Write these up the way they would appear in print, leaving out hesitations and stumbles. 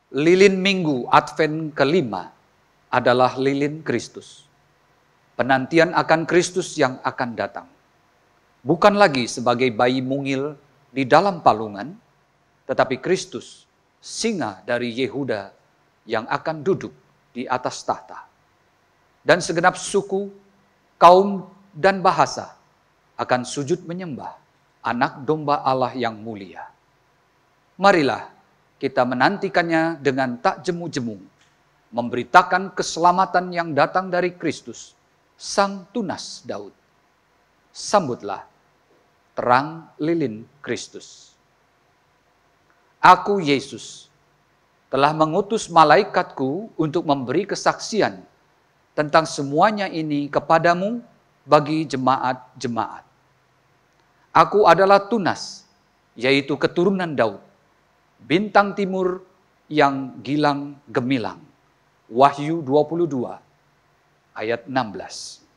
Lilin Minggu Advent kelima adalah lilin Kristus. Penantian akan Kristus yang akan datang. Bukan lagi sebagai bayi mungil di dalam palungan, tetapi Kristus, singa dari Yehuda yang akan duduk di atas tahta. Dan segenap suku, kaum, dan bahasa akan sujud menyembah anak domba Allah yang mulia. Marilah kita menantikannya dengan tak jemu-jemu, memberitakan keselamatan yang datang dari Kristus, Sang Tunas Daud. Sambutlah terang lilin Kristus. Aku, Yesus, telah mengutus malaikatku untuk memberi kesaksian tentang semuanya ini kepadamu bagi jemaat-jemaat. Aku adalah Tunas, yaitu keturunan Daud, bintang timur yang gilang gemilang. Wahyu 22 ayat 16.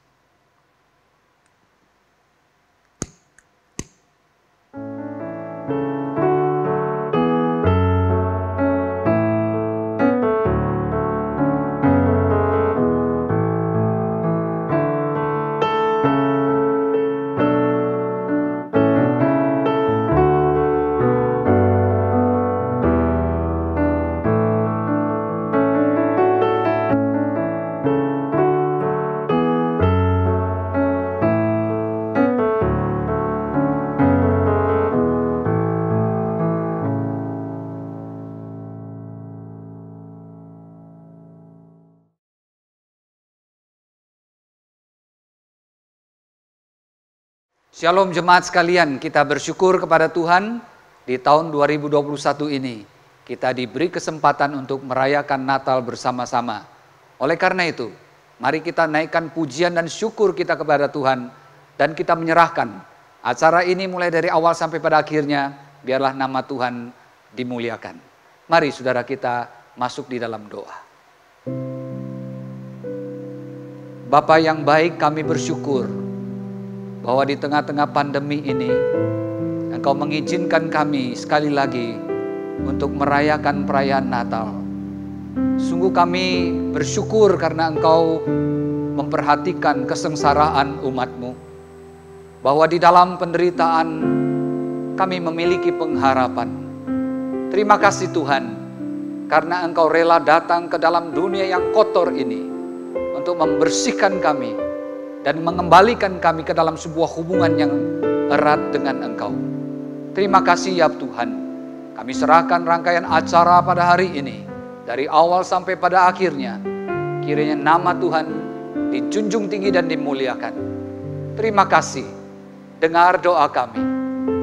Shalom jemaat sekalian, kita bersyukur kepada Tuhan di tahun 2021 ini. Kita diberi kesempatan untuk merayakan Natal bersama-sama. Oleh karena itu, mari kita naikkan pujian dan syukur kita kepada Tuhan. Dan kita menyerahkan acara ini mulai dari awal sampai pada akhirnya, biarlah nama Tuhan dimuliakan. Mari saudara kita masuk di dalam doa. Bapa yang baik, kami bersyukur bahwa di tengah-tengah pandemi ini, Engkau mengizinkan kami sekali lagi untuk merayakan perayaan Natal. Sungguh kami bersyukur karena Engkau memperhatikan kesengsaraan umat-Mu. Bahwa di dalam penderitaan kami memiliki pengharapan. Terima kasih Tuhan, karena Engkau rela datang ke dalam dunia yang kotor ini untuk membersihkan kami dan mengembalikan kami ke dalam sebuah hubungan yang erat dengan Engkau. Terima kasih ya Tuhan. Kami serahkan rangkaian acara pada hari ini, dari awal sampai pada akhirnya. Kiranya nama Tuhan dijunjung tinggi dan dimuliakan. Terima kasih. Dengar doa kami.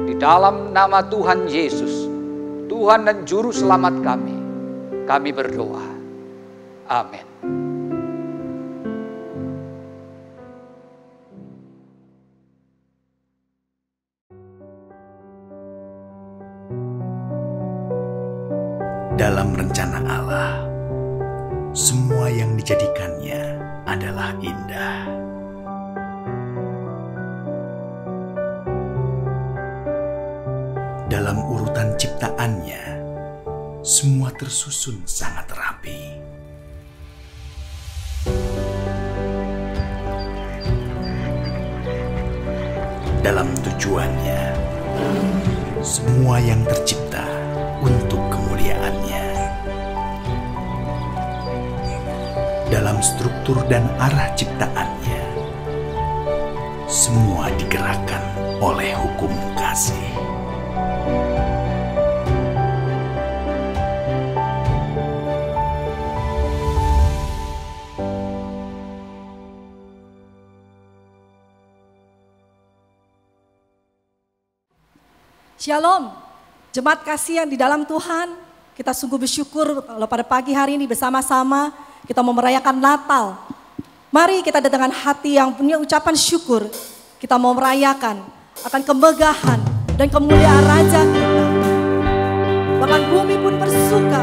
Di dalam nama Tuhan Yesus, Tuhan dan Juru Selamat kami berdoa. Amin. Dalam rencana Allah, semua yang dijadikannya adalah indah. Dalam urutan ciptaannya, semua tersusun sangat rapi. Dalam tujuannya, semua yang tercipta untuk kemuliaannya. Dalam struktur dan arah ciptaannya, semua digerakkan oleh hukum kasih. Shalom, jemaat kasih yang di dalam Tuhan, kita sungguh bersyukur kalau pada pagi hari ini bersama-sama kita mau merayakan Natal. Mari kita dengan hati yang punya ucapan syukur, kita mau merayakan akan kemegahan dan kemuliaan Raja kita. Bahkan bumi pun bersuka,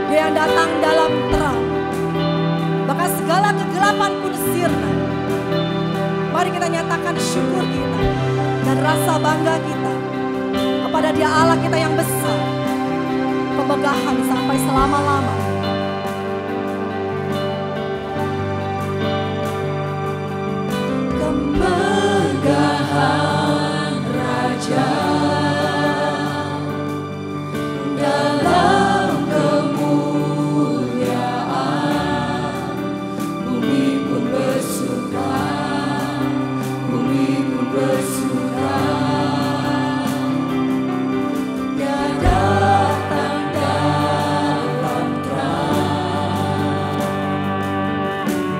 Dia yang datang dalam terang, bahkan segala kegelapan pun sirna. Mari kita nyatakan syukur kita dan rasa bangga kita kepada Dia Allah kita yang besar, kemegahan sampai selama-lamanya. Kemegahan Raja dalam kemuliaan, bumi pun bersuka, bumi pun bersuka. Dia datang dalam terang,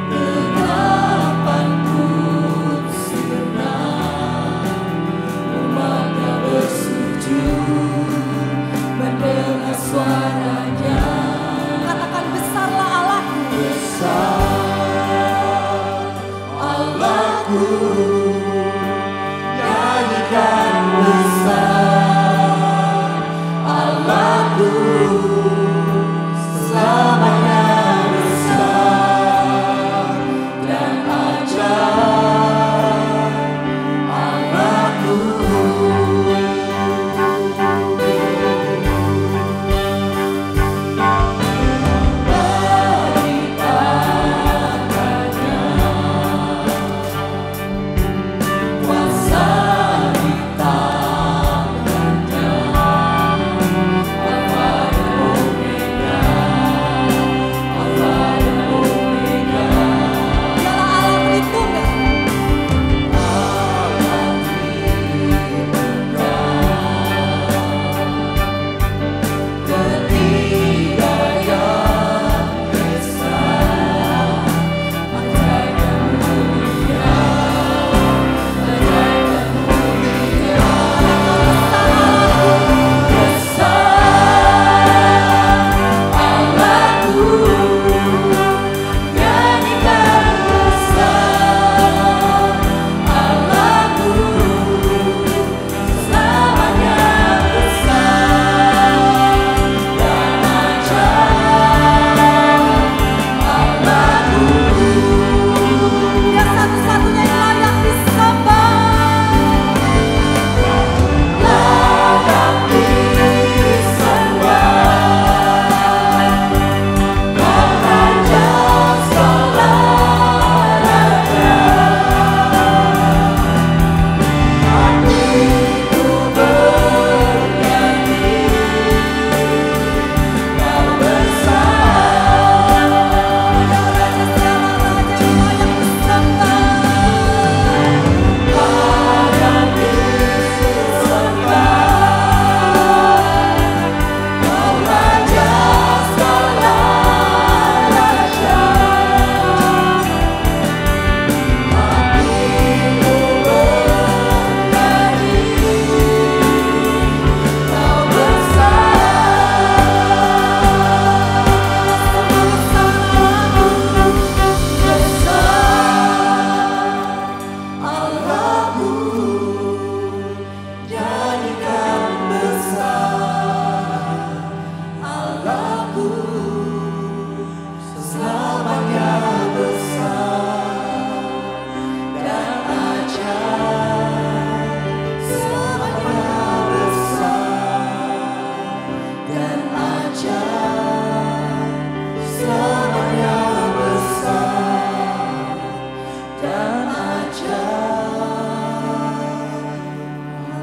kegelapan pun sirna, umatnya bersujud mendengar suaranya. Katakan, besarlah Allahku, besar Allahku, nyanyikan besar Allahku, selamanya besar dan ajaib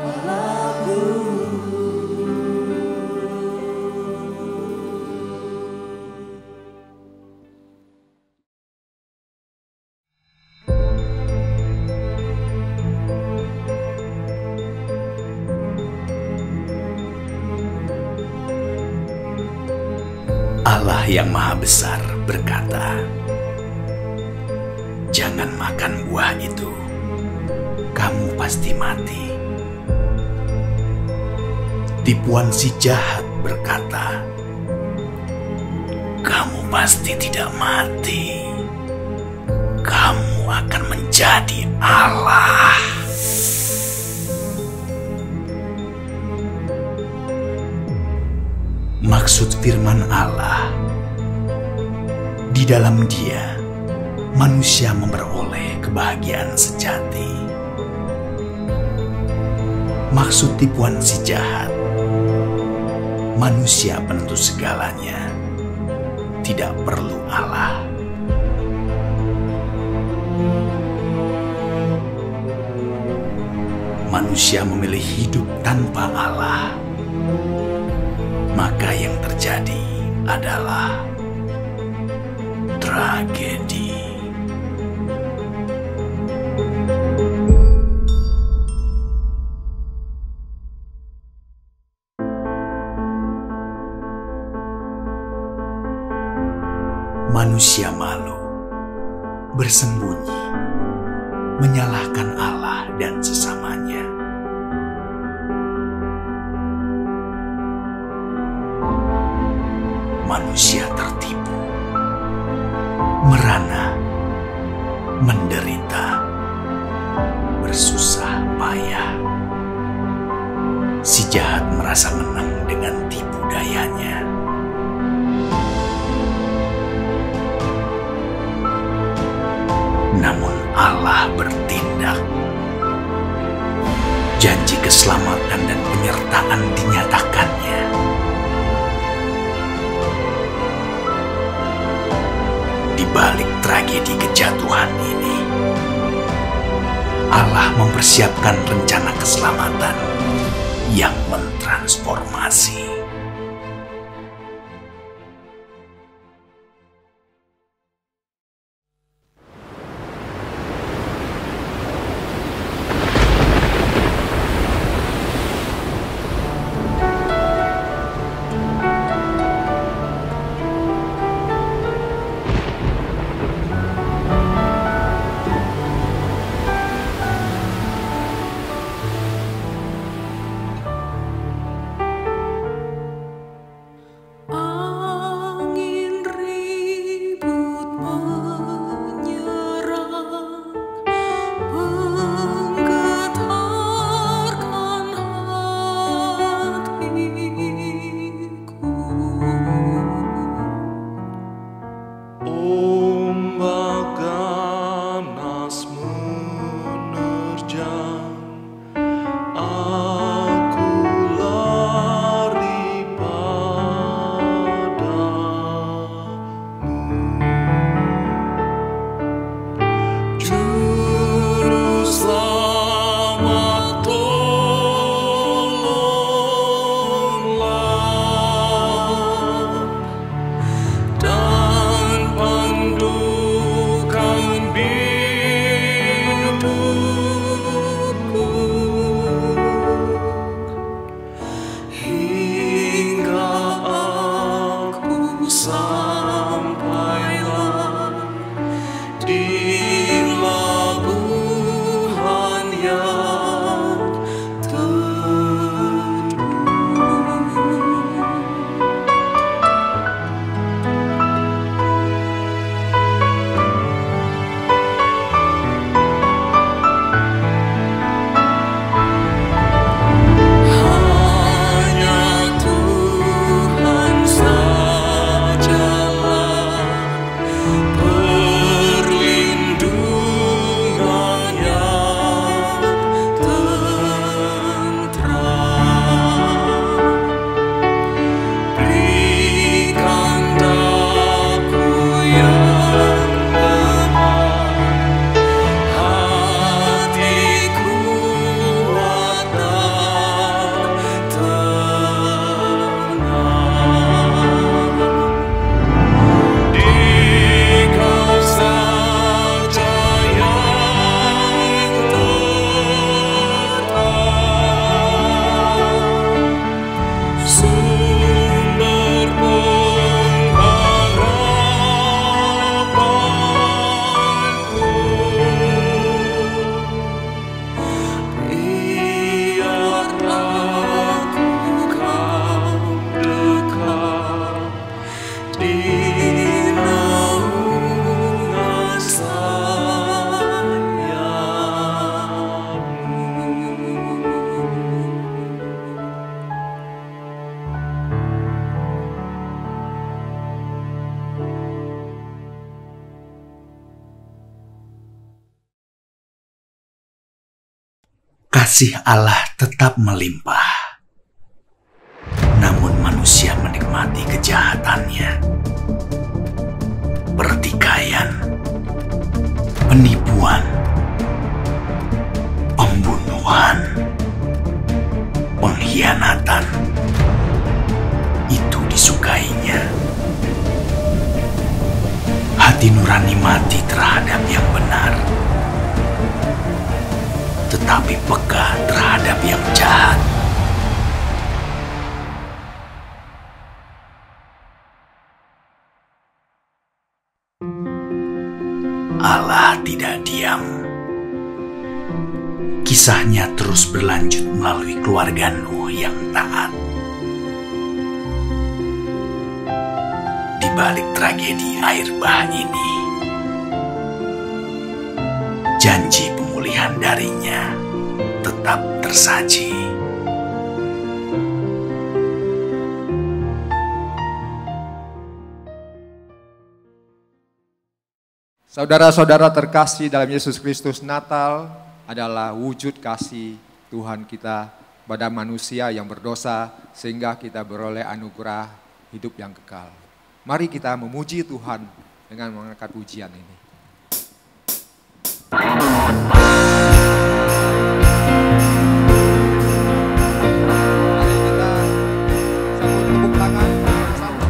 Allahku. Allah yang Maha Besar berkata, "Jangan makan buah itu, kamu pasti mati." Tipuan si jahat berkata, "Kamu pasti tidak mati, kamu akan menjadi Allah." Maksud firman Allah, di dalam Dia manusia memperoleh kebahagiaan sejati. Maksud tipuan si jahat, Manusia penentu segalanya, tidak perlu Allah. Manusia memilih hidup tanpa Allah, maka yang terjadi adalah tragedi. Manusia malu, bersembunyi, menyalahkan Allah dan sesamanya. Manusia tertipu, merana, menderita, bersusah payah. Si jahat merasa menang dengan tipu dayanya. Namun Allah bertindak. Janji keselamatan dan penyertaan dinyatakannya. Di balik tragedi kejatuhan ini, Allah mempersiapkan rencana keselamatan yang mentransformasi. Kasih Allah tetap melimpah. Namun manusia manusia menikmati kejahatannya, pertikaian, penipuan, pembunuhan, pengkhianatan, itu disukainya. Hati nurani mati terhadap yang benar, tetapi peka terhadap yang jahat. Allah tidak diam. Kisahnya terus berlanjut melalui keluarga Nuh yang taat. Di balik tragedi air bah ini, janji pemulihan darinya tetap tersaji. Saudara-saudara terkasih dalam Yesus Kristus, Natal adalah wujud kasih Tuhan kita pada manusia yang berdosa sehingga kita beroleh anugerah hidup yang kekal. Mari kita memuji Tuhan dengan mengangkat pujian ini. Mari kita sambut tepuk tangan bersama.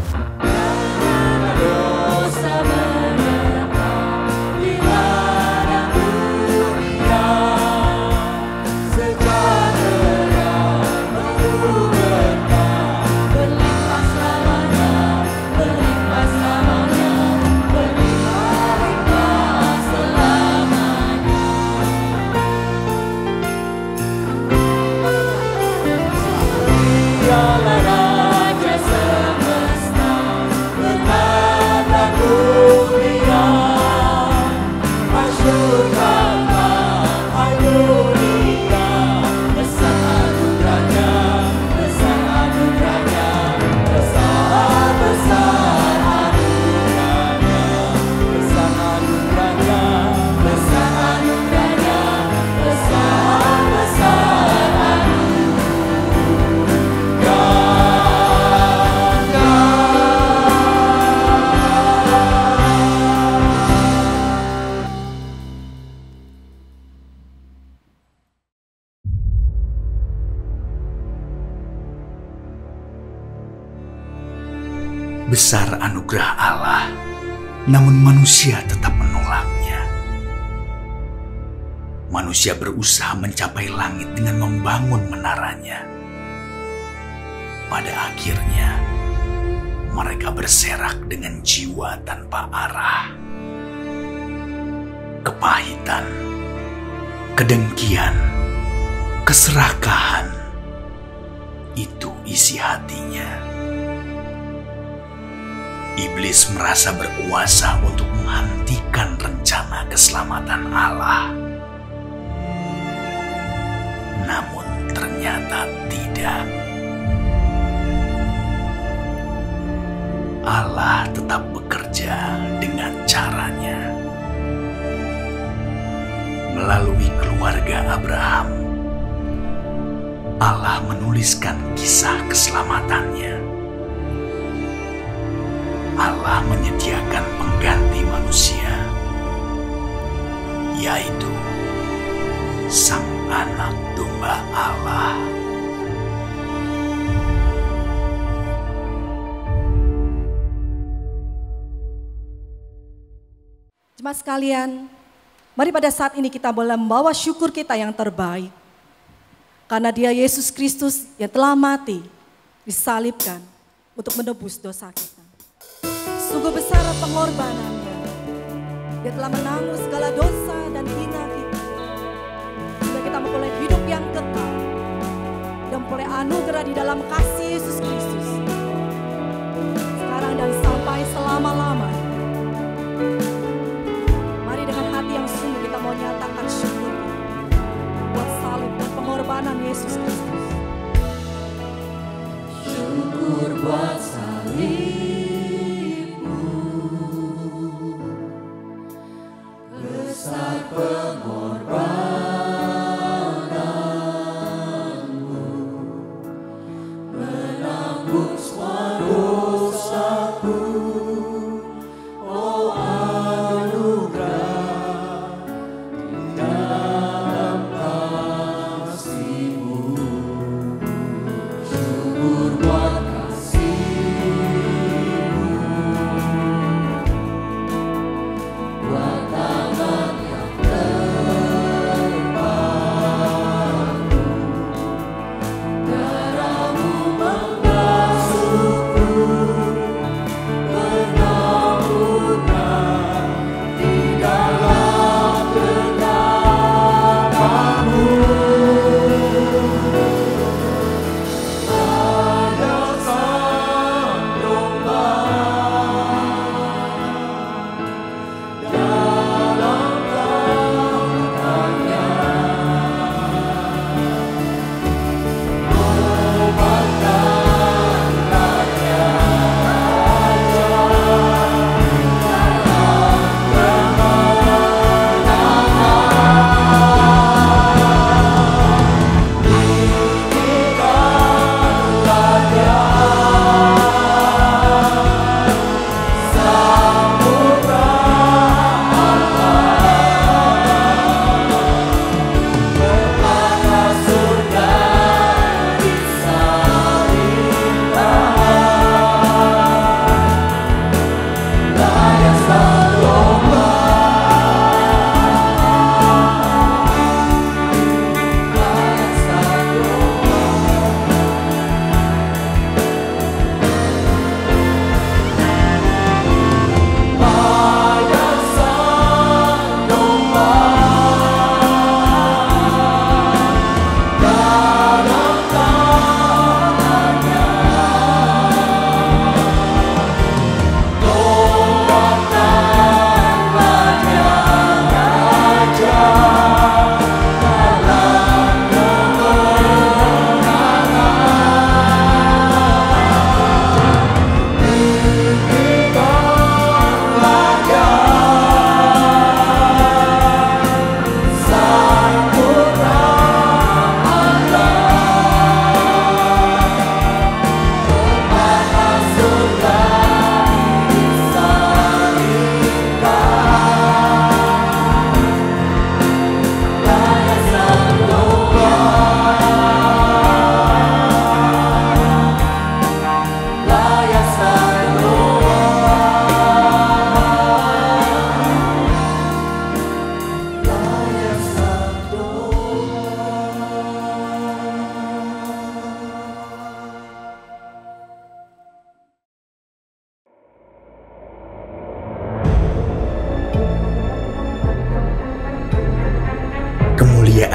Besar anugerah Allah, namun manusia tetap menolaknya. Manusia berusaha mencapai langit dengan membangun menaranya. Pada akhirnya, mereka berserak dengan jiwa tanpa arah. Kepahitan, kedengkian, keserakahan, itu isi hatinya. Iblis merasa berkuasa untuk menghentikan rencana keselamatan Allah. Namun ternyata tidak. Allah tetap bekerja dengan caranya. Melalui keluarga Abraham, Allah menuliskan kisah keselamatannya. Allah menyediakan pengganti manusia, yaitu Sang Anak Domba Allah. Jemaat sekalian, mari pada saat ini kita boleh membawa syukur kita yang terbaik. Karena Dia Yesus Kristus yang telah mati, disalibkan untuk menebus dosa kita. Sungguh besar pengorbanannya. Dia telah menanggung segala dosa dan hina kita. Sehingga kita memperoleh hidup yang kekal. Dan memperoleh anugerah di dalam kasih Yesus Kristus. Sekarang dan sampai selama-lamanya. Mari dengan hati yang sungguh kita mau nyatakan syukur buat salib dan pengorbanan Yesus Kristus. Syukur buat salib. Pengorbananmu menanggung semua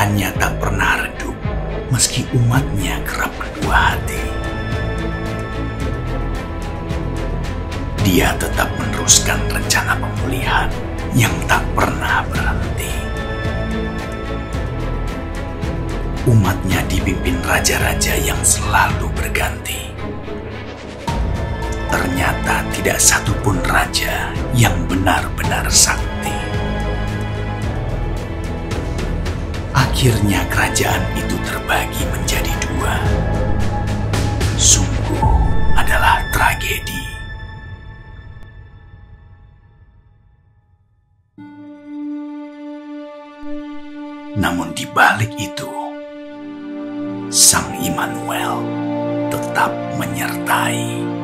Kebaikannya tak pernah redup, meski umatnya kerap kedua hati. Dia tetap meneruskan rencana pemulihan yang tak pernah berhenti. Umatnya dipimpin raja-raja yang selalu berganti. Ternyata tidak satupun raja yang benar-benar sakti. Akhirnya kerajaan itu terbagi menjadi dua. Sungguh adalah tragedi. Namun di balik itu, Sang Immanuel tetap menyertai.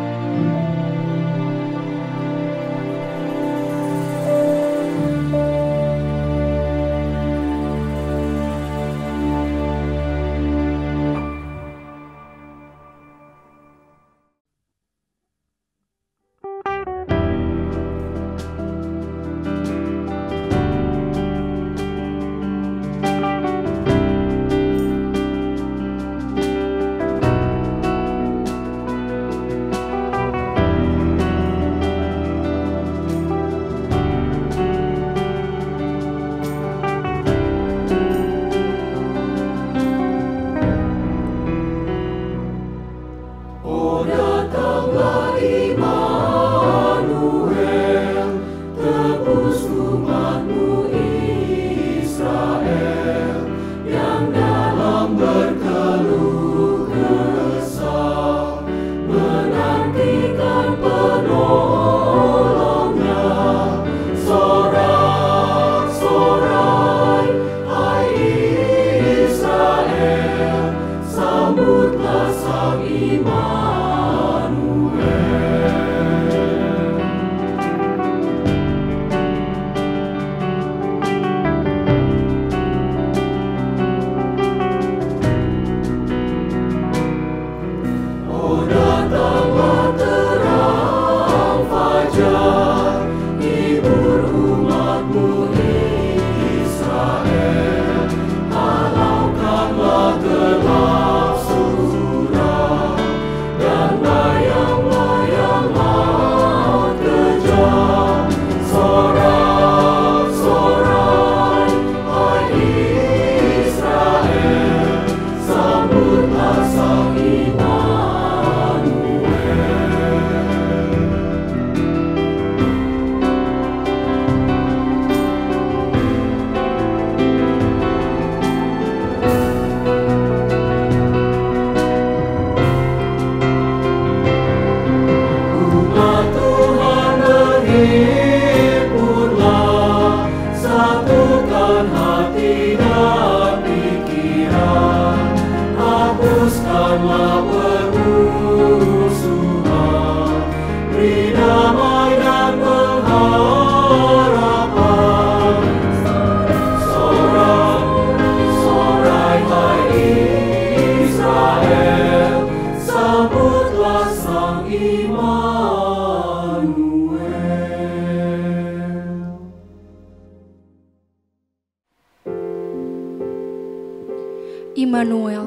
Immanuel,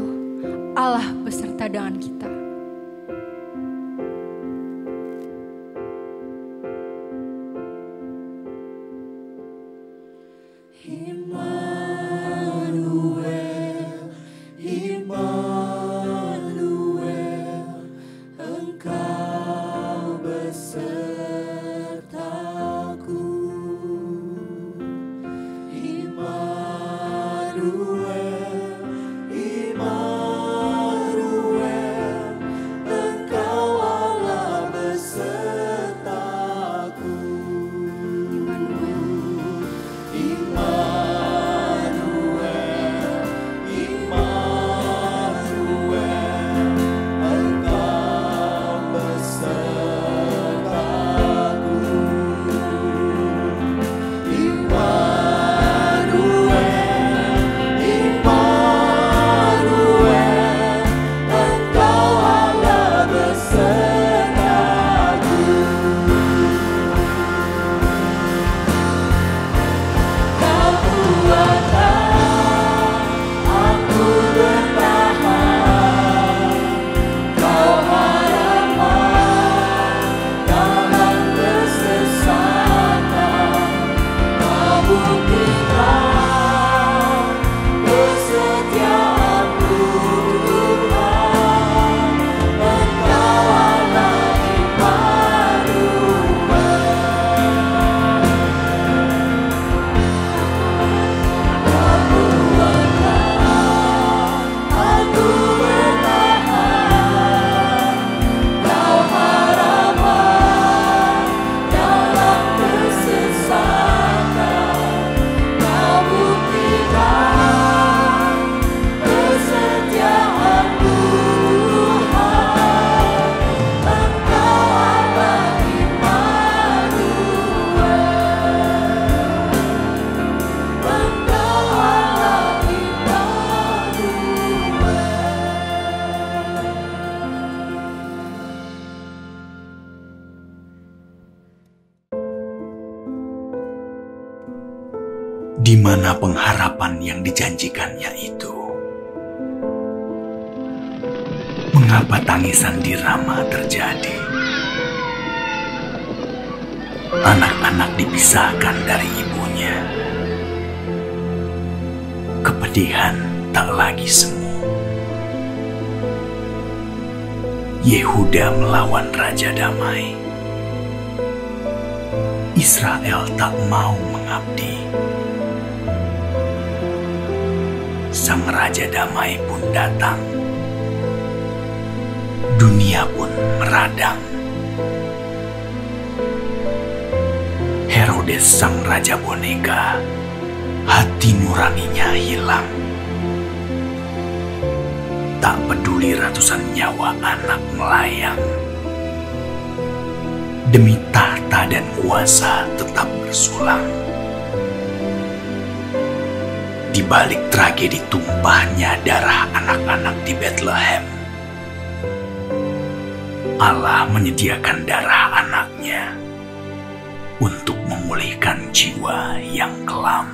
Allah beserta dengan kita. Di mana pengharapan yang dijanjikannya itu? Mengapa tangisan di Rama terjadi? Anak-anak dipisahkan dari ibunya. Kepedihan tak lagi semu. Yehuda melawan Raja Damai. Israel tak mau mengabdi. Sang Raja Damai pun datang. Dunia pun meradang. Herodes sang raja boneka, hati nuraninya hilang. Tak peduli ratusan nyawa anak melayang. Demi tahta dan kuasa tetap bersulang. Di balik tragedi tumpahnya darah anak-anak di Bethlehem, Allah menyediakan darah anaknya untuk memulihkan jiwa yang kelam.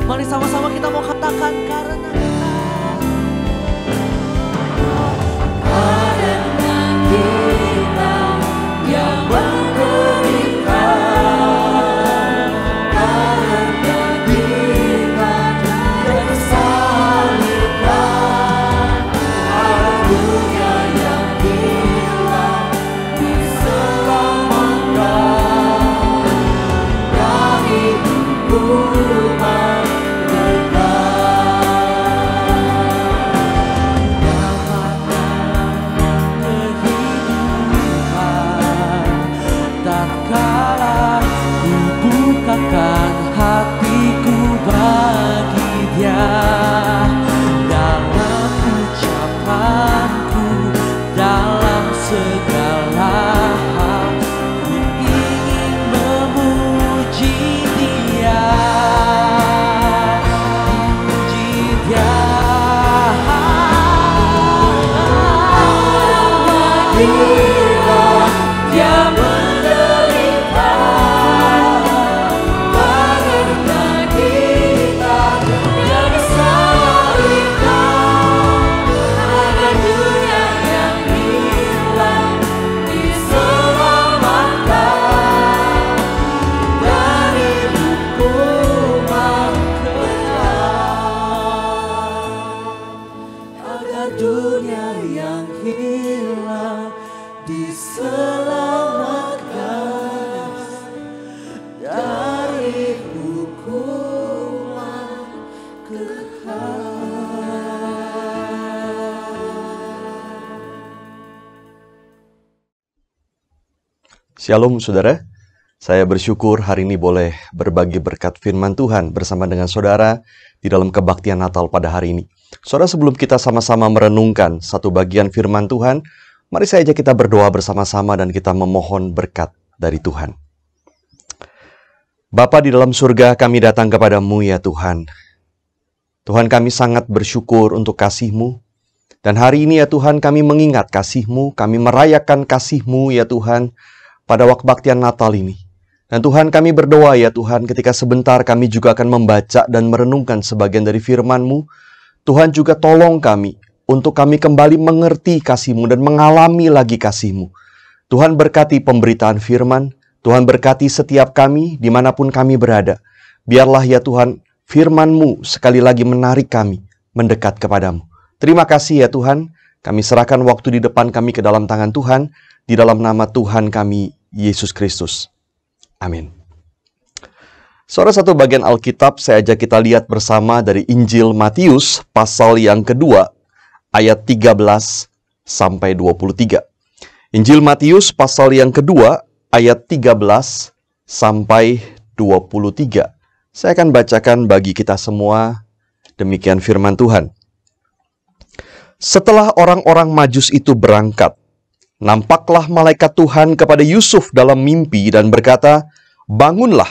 Mari sama-sama kita mau katakan karena kita yang beriman, karena kita yang disalibkan, haleluya yang hilang diselamatkan dari hukuman. dari hukuman kekal. Shalom saudara, saya bersyukur hari ini boleh berbagi berkat firman Tuhan bersama dengan saudara di dalam kebaktian Natal pada hari ini. Saudara, sebelum kita sama-sama merenungkan satu bagian firman Tuhan, mari saya ajak kita berdoa bersama-sama dan kita memohon berkat dari Tuhan. Bapa di dalam surga, kami datang kepadamu ya Tuhan. Tuhan, kami sangat bersyukur untuk kasih-Mu. Dan hari ini ya Tuhan, kami mengingat kasih-Mu, kami merayakan kasih-Mu ya Tuhan pada waktu kebaktian Natal ini. Dan Tuhan, kami berdoa ya Tuhan, ketika sebentar kami juga akan membaca dan merenungkan sebagian dari firman-Mu. Tuhan juga tolong kami untuk kami kembali mengerti kasih-Mu dan mengalami lagi kasih-Mu. Tuhan berkati pemberitaan firman, Tuhan berkati setiap kami dimanapun kami berada. Biarlah ya Tuhan, firman-Mu sekali lagi menarik kami mendekat kepadamu. Terima kasih ya Tuhan, kami serahkan waktu di depan kami ke dalam tangan Tuhan, di dalam nama Tuhan kami, Yesus Kristus. Amin. Saudara, satu bagian Alkitab saya ajak kita lihat bersama dari Injil Matius pasal yang kedua ayat 13 sampai 23. Injil Matius pasal yang kedua ayat 13 sampai 23. Saya akan bacakan bagi kita semua, demikian firman Tuhan. Setelah orang-orang Majus itu berangkat, nampaklah malaikat Tuhan kepada Yusuf dalam mimpi dan berkata, "Bangunlah,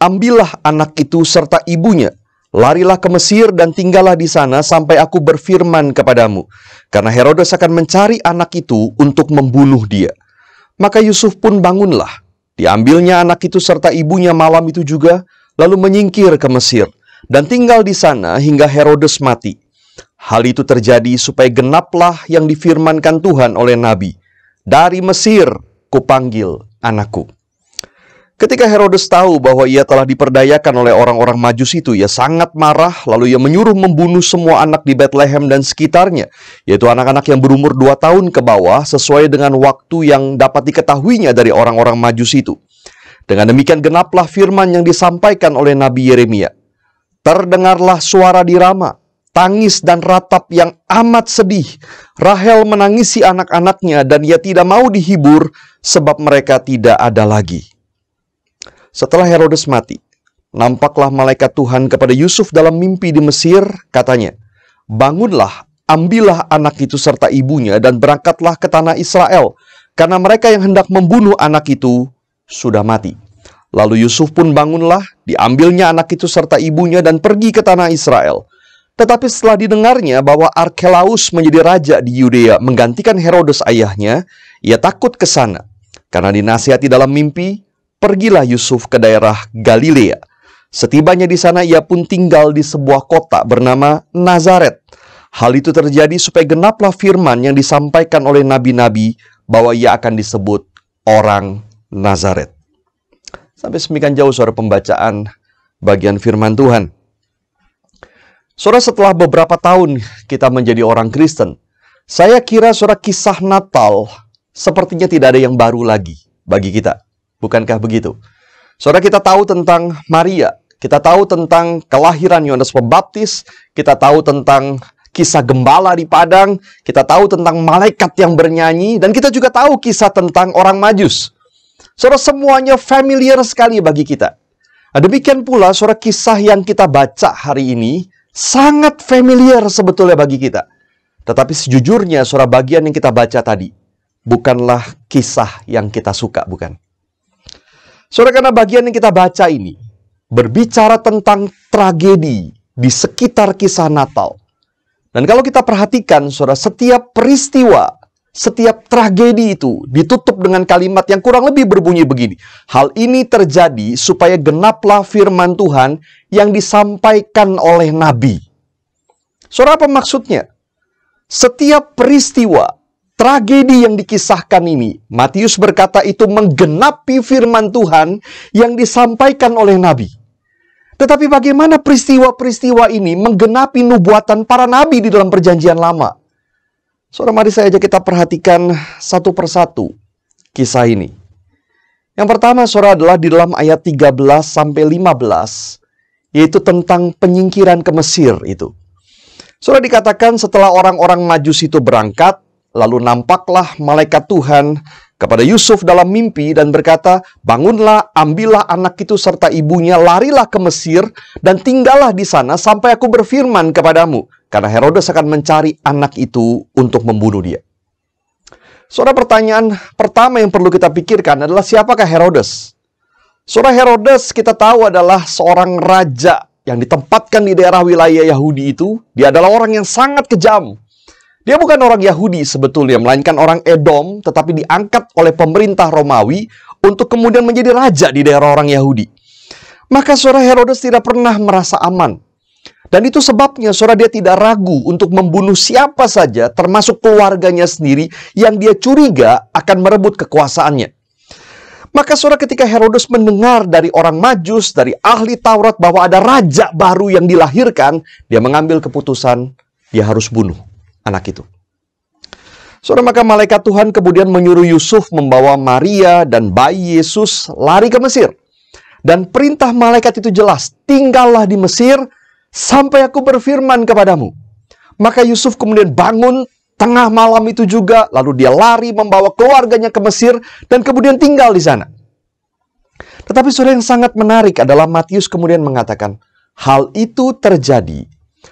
ambillah anak itu serta ibunya, larilah ke Mesir dan tinggallah di sana sampai aku berfirman kepadamu, karena Herodes akan mencari anak itu untuk membunuh dia." Maka Yusuf pun bangunlah, diambilnya anak itu serta ibunya malam itu juga, lalu menyingkir ke Mesir dan tinggal di sana hingga Herodes mati. Hal itu terjadi supaya genaplah yang difirmankan Tuhan oleh Nabi, "Dari Mesir kupanggil anakku." Ketika Herodes tahu bahwa ia telah diperdayakan oleh orang-orang Majus itu, ia sangat marah, lalu ia menyuruh membunuh semua anak di Bethlehem dan sekitarnya, yaitu anak-anak yang berumur 2 tahun ke bawah, sesuai dengan waktu yang dapat diketahuinya dari orang-orang Majus itu. Dengan demikian genaplah firman yang disampaikan oleh Nabi Yeremia. Terdengarlah suara di Rama, tangis dan ratap yang amat sedih. Rahel menangisi anak-anaknya dan ia tidak mau dihibur sebab mereka tidak ada lagi. Setelah Herodes mati, nampaklah malaikat Tuhan kepada Yusuf dalam mimpi di Mesir, katanya, "Bangunlah, ambillah anak itu serta ibunya dan berangkatlah ke tanah Israel, karena mereka yang hendak membunuh anak itu sudah mati." Lalu Yusuf pun bangunlah, diambilnya anak itu serta ibunya dan pergi ke tanah Israel. Tetapi setelah didengarnya bahwa Arkelaus menjadi raja di Yudea menggantikan Herodes ayahnya, ia takut ke sana. Karena dinasihati dalam mimpi, pergilah Yusuf ke daerah Galilea. Setibanya di sana ia pun tinggal di sebuah kota bernama Nazaret. Hal itu terjadi supaya genaplah firman yang disampaikan oleh nabi-nabi bahwa ia akan disebut orang Nazaret. Sampai semikian jauh saudara pembacaan bagian firman Tuhan. Saudara, setelah beberapa tahun kita menjadi orang Kristen, saya kira saudara kisah Natal sepertinya tidak ada yang baru lagi bagi kita. Bukankah begitu? Saudara, kita tahu tentang Maria, kita tahu tentang kelahiran Yohanes Pembaptis, kita tahu tentang kisah gembala di padang, kita tahu tentang malaikat yang bernyanyi, dan kita juga tahu kisah tentang orang Majus. Saudara, semuanya familiar sekali bagi kita. Nah, demikian pula saudara kisah yang kita baca hari ini sangat familiar sebetulnya bagi kita. Tetapi sejujurnya saudara bagian yang kita baca tadi bukanlah kisah yang kita suka, bukan? Saudara, karena bagian yang kita baca ini berbicara tentang tragedi di sekitar kisah Natal. Dan kalau kita perhatikan, saudara, setiap peristiwa, setiap tragedi itu ditutup dengan kalimat yang kurang lebih berbunyi begini. Hal ini terjadi supaya genaplah firman Tuhan yang disampaikan oleh Nabi. Saudara, apa maksudnya? Setiap peristiwa, tragedi yang dikisahkan ini, Matius berkata itu menggenapi firman Tuhan yang disampaikan oleh Nabi. Tetapi bagaimana peristiwa-peristiwa ini menggenapi nubuatan para nabi di dalam perjanjian lama? Saudara, mari saya ajak kita perhatikan satu persatu kisah ini. Yang pertama, saudara, adalah di dalam ayat 13 sampai 15, yaitu tentang penyingkiran ke Mesir itu. Saudara, dikatakan setelah orang-orang Majus itu berangkat, lalu nampaklah malaikat Tuhan kepada Yusuf dalam mimpi dan berkata, "Bangunlah, ambillah anak itu serta ibunya, larilah ke Mesir dan tinggallah di sana sampai aku berfirman kepadamu, karena Herodes akan mencari anak itu untuk membunuh dia." Saudara, pertanyaan pertama yang perlu kita pikirkan adalah siapakah Herodes? Saudara, Herodes kita tahu adalah seorang raja yang ditempatkan di daerah wilayah Yahudi itu. Dia adalah orang yang sangat kejam. Dia bukan orang Yahudi sebetulnya, melainkan orang Edom, tetapi diangkat oleh pemerintah Romawi untuk kemudian menjadi raja di daerah orang Yahudi. Maka saudara, Herodes tidak pernah merasa aman. Dan itu sebabnya saudara, dia tidak ragu untuk membunuh siapa saja, termasuk keluarganya sendiri, yang dia curiga akan merebut kekuasaannya. Maka saudara, ketika Herodes mendengar dari orang Majus, dari ahli Taurat, bahwa ada raja baru yang dilahirkan, dia mengambil keputusan, dia harus bunuh anak itu. Saudara, maka malaikat Tuhan kemudian menyuruh Yusuf membawa Maria dan bayi Yesus lari ke Mesir. Dan perintah malaikat itu jelas, "Tinggallah di Mesir sampai aku berfirman kepadamu." Maka Yusuf kemudian bangun tengah malam itu juga, lalu dia lari membawa keluarganya ke Mesir dan kemudian tinggal di sana. Tetapi saudara, yang sangat menarik adalah Matius kemudian mengatakan, hal itu terjadi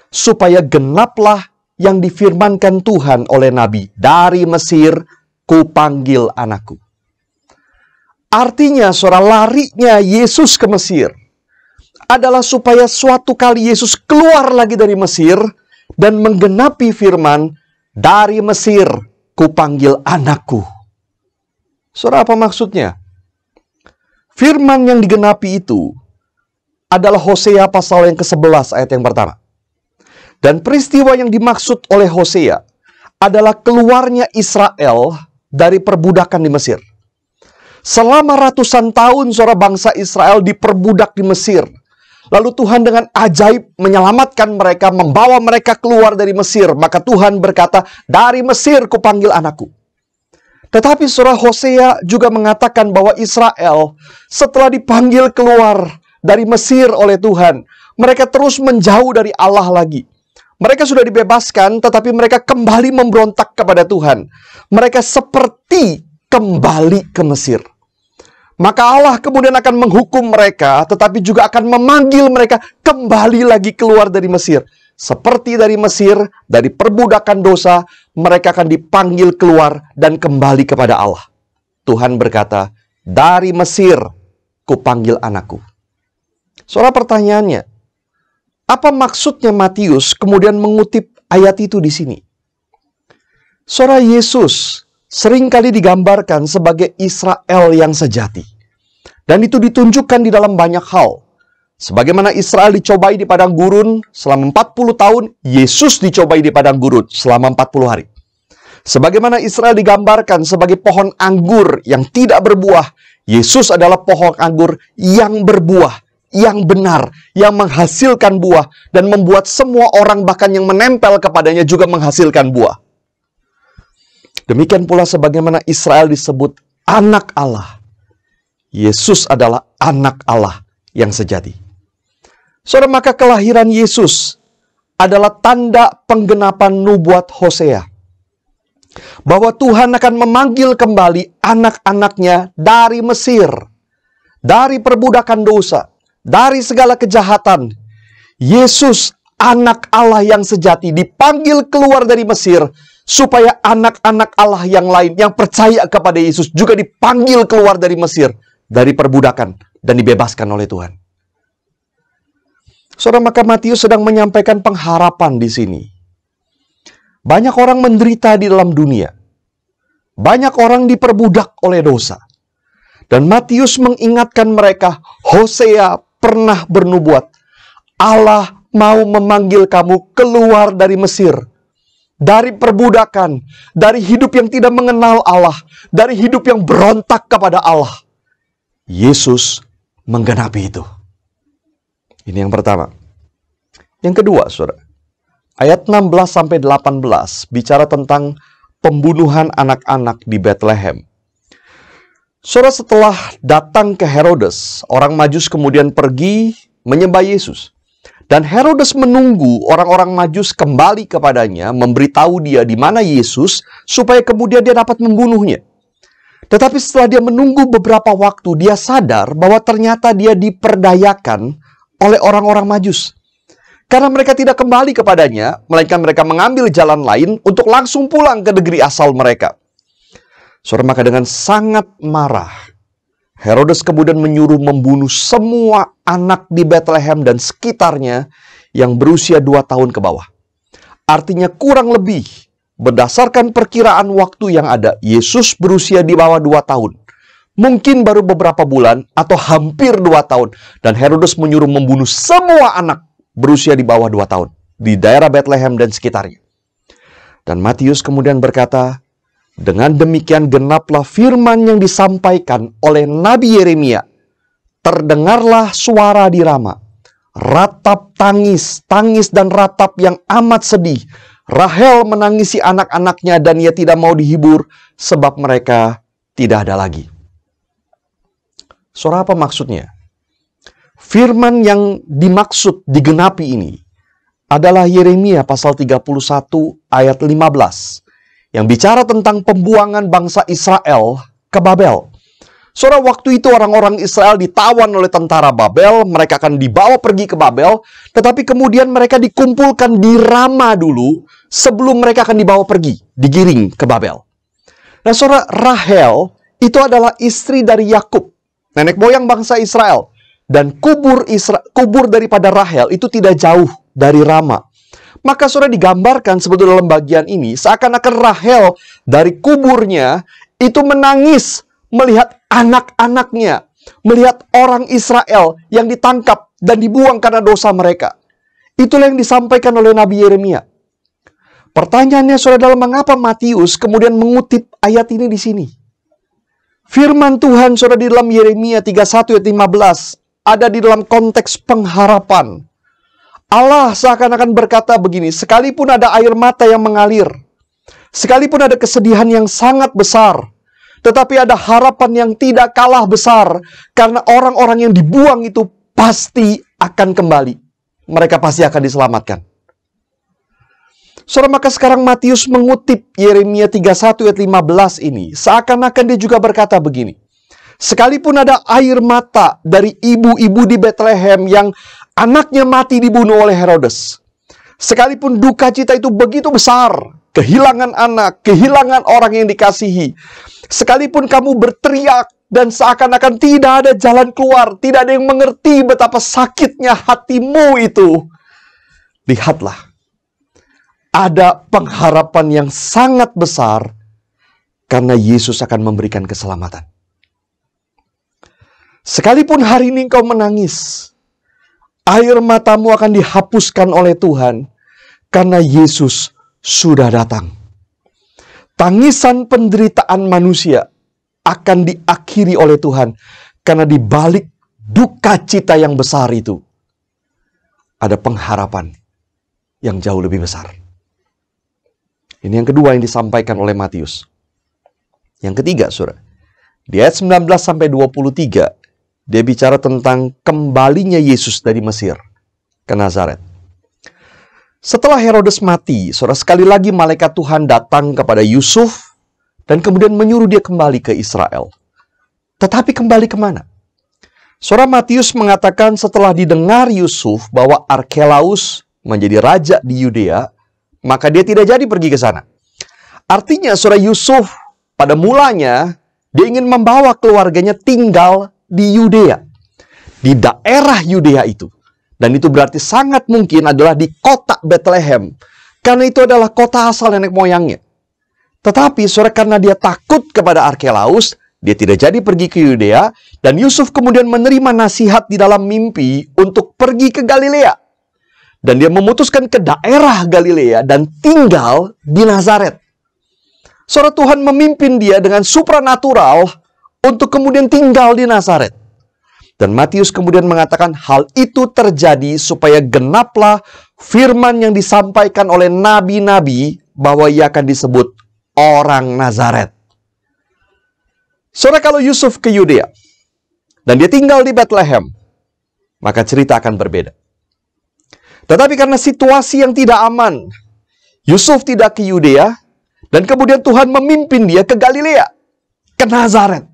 supaya genaplah yang difirmankan Tuhan oleh Nabi, "Dari Mesir kupanggil anakku." Artinya, saudara, larinya Yesus ke Mesir adalah supaya suatu kali Yesus keluar lagi dari Mesir dan menggenapi firman, "Dari Mesir kupanggil anakku." Saudara, apa maksudnya? Firman yang digenapi itu adalah Hosea pasal yang ke-11 ayat yang pertama. Dan peristiwa yang dimaksud oleh Hosea adalah keluarnya Israel dari perbudakan di Mesir. Selama ratusan tahun saudara, bangsa Israel diperbudak di Mesir. Lalu Tuhan dengan ajaib menyelamatkan mereka, membawa mereka keluar dari Mesir. Maka Tuhan berkata, "Dari Mesir kupanggil anakku." Tetapi saudara, Hosea juga mengatakan bahwa Israel setelah dipanggil keluar dari Mesir oleh Tuhan, mereka terus menjauh dari Allah lagi. Mereka sudah dibebaskan, tetapi mereka kembali memberontak kepada Tuhan. Mereka seperti kembali ke Mesir. Maka Allah kemudian akan menghukum mereka, tetapi juga akan memanggil mereka kembali lagi keluar dari Mesir. Seperti dari Mesir, dari perbudakan dosa, mereka akan dipanggil keluar dan kembali kepada Allah. Tuhan berkata, "Dari Mesir kupanggil anakku." Saudara, pertanyaannya, apa maksudnya Matius kemudian mengutip ayat itu di sini? Saudara, Yesus seringkali digambarkan sebagai Israel yang sejati. Dan itu ditunjukkan di dalam banyak hal. Sebagaimana Israel dicobai di padang gurun selama 40 tahun, Yesus dicobai di padang gurun selama 40 hari. Sebagaimana Israel digambarkan sebagai pohon anggur yang tidak berbuah, Yesus adalah pohon anggur yang berbuah, yang benar, yang menghasilkan buah, dan membuat semua orang bahkan yang menempel kepadanya juga menghasilkan buah. Demikian pula sebagaimana Israel disebut anak Allah, Yesus adalah anak Allah yang sejati. Saudara, maka kelahiran Yesus adalah tanda penggenapan nubuat Hosea, bahwa Tuhan akan memanggil kembali anak-anaknya dari Mesir, dari perbudakan dosa, dari segala kejahatan. Yesus, anak Allah yang sejati, dipanggil keluar dari Mesir, supaya anak-anak Allah yang lain yang percaya kepada Yesus juga dipanggil keluar dari Mesir, dari perbudakan, dan dibebaskan oleh Tuhan. Saudara, maka Matius sedang menyampaikan pengharapan di sini. Banyak orang menderita di dalam dunia. Banyak orang diperbudak oleh dosa. Dan Matius mengingatkan mereka, Hosea pernah bernubuat, Allah mau memanggil kamu keluar dari Mesir, dari perbudakan, dari hidup yang tidak mengenal Allah, dari hidup yang berontak kepada Allah. Yesus menggenapi itu. Ini yang pertama. Yang kedua, saudara, ayat 16-18 bicara tentang pembunuhan anak-anak di Bethlehem. Saudara, setelah datang ke Herodes, orang Majus kemudian pergi menyembah Yesus. Dan Herodes menunggu orang-orang Majus kembali kepadanya, memberitahu dia di mana Yesus, supaya kemudian dia dapat membunuhnya. Tetapi setelah dia menunggu beberapa waktu, dia sadar bahwa ternyata dia diperdayakan oleh orang-orang Majus. Karena mereka tidak kembali kepadanya, melainkan mereka mengambil jalan lain untuk langsung pulang ke negeri asal mereka. Saudara, maka dengan sangat marah, Herodes kemudian menyuruh membunuh semua anak di Bethlehem dan sekitarnya yang berusia 2 tahun ke bawah. Artinya kurang lebih, berdasarkan perkiraan waktu yang ada, Yesus berusia di bawah 2 tahun. Mungkin baru beberapa bulan atau hampir 2 tahun. Dan Herodes menyuruh membunuh semua anak berusia di bawah 2 tahun di daerah Bethlehem dan sekitarnya. Dan Matius kemudian berkata, dengan demikian genaplah firman yang disampaikan oleh Nabi Yeremia. Terdengarlah suara di Rama, ratap tangis, tangis dan ratap yang amat sedih. Rahel menangisi anak-anaknya dan ia tidak mau dihibur sebab mereka tidak ada lagi. Saudara, apa maksudnya? Firman yang dimaksud digenapi ini adalah Yeremia pasal 31 ayat 15 yang bicara tentang pembuangan bangsa Israel ke Babel. Saudara, waktu itu orang-orang Israel ditawan oleh tentara Babel, mereka akan dibawa pergi ke Babel, tetapi kemudian mereka dikumpulkan di Rama dulu sebelum mereka akan dibawa pergi, digiring ke Babel. Nah, saudara, Rahel itu adalah istri dari Yakub, nenek moyang bangsa Israel. Dan kubur daripada Rahel itu tidak jauh dari Rama. Maka saudara, digambarkan sebetulnya dalam bagian ini seakan-akan Rahel dari kuburnya itu menangis melihat anak-anaknya, melihat orang Israel yang ditangkap dan dibuang karena dosa mereka. Itulah yang disampaikan oleh Nabi Yeremia. Pertanyaannya, saudara, dalam mengapa Matius kemudian mengutip ayat ini di sini? Firman Tuhan, saudara, di dalam Yeremia 31 ayat 15 ada di dalam konteks pengharapan. Allah seakan-akan berkata begini, sekalipun ada air mata yang mengalir, sekalipun ada kesedihan yang sangat besar, tetapi ada harapan yang tidak kalah besar, karena orang-orang yang dibuang itu pasti akan kembali. Mereka pasti akan diselamatkan. Saudara, maka sekarang Matius mengutip Yeremia 31 ayat 15 ini, seakan-akan dia juga berkata begini, sekalipun ada air mata dari ibu-ibu di Bethlehem yang anaknya mati dibunuh oleh Herodes. Sekalipun duka cita itu begitu besar, kehilangan anak, kehilangan orang yang dikasihi. Sekalipun kamu berteriak dan seakan-akan tidak ada jalan keluar, tidak ada yang mengerti betapa sakitnya hatimu itu. Lihatlah, ada pengharapan yang sangat besar karena Yesus akan memberikan keselamatan. Sekalipun hari ini kau menangis, air matamu akan dihapuskan oleh Tuhan karena Yesus sudah datang. Tangisan penderitaan manusia akan diakhiri oleh Tuhan karena di balik duka cita yang besar itu ada pengharapan yang jauh lebih besar. Ini yang kedua yang disampaikan oleh Matius. Yang ketiga, saudara, di ayat 19 sampai 23 dia bicara tentang kembalinya Yesus dari Mesir ke Nazaret. Setelah Herodes mati, saudara, sekali lagi malaikat Tuhan datang kepada Yusuf dan kemudian menyuruh dia kembali ke Israel. Tetapi kembali kemana? Saudara, Matius mengatakan setelah didengar Yusuf bahwa Arkelaus menjadi raja di Yudea, maka dia tidak jadi pergi ke sana. Artinya, saudara, Yusuf pada mulanya dia ingin membawa keluarganya tinggal di Yudea, di daerah Yudea itu. Dan itu berarti sangat mungkin adalah di kota Bethlehem, karena itu adalah kota asal nenek moyangnya. Tetapi saudara, karena dia takut kepada Arkelaus, dia tidak jadi pergi ke Yudea, dan Yusuf kemudian menerima nasihat di dalam mimpi untuk pergi ke Galilea. Dan dia memutuskan ke daerah Galilea dan tinggal di Nazaret. Saudara, Tuhan memimpin dia dengan supranatural untuk kemudian tinggal di Nazaret. Dan Matius kemudian mengatakan hal itu terjadi supaya genaplah firman yang disampaikan oleh nabi-nabi bahwa ia akan disebut orang Nazaret. Saudara, kalau Yusuf ke Yudea dan dia tinggal di Bethlehem, maka cerita akan berbeda. Tetapi karena situasi yang tidak aman, Yusuf tidak ke Yudea, dan kemudian Tuhan memimpin dia ke Galilea, ke Nazaret.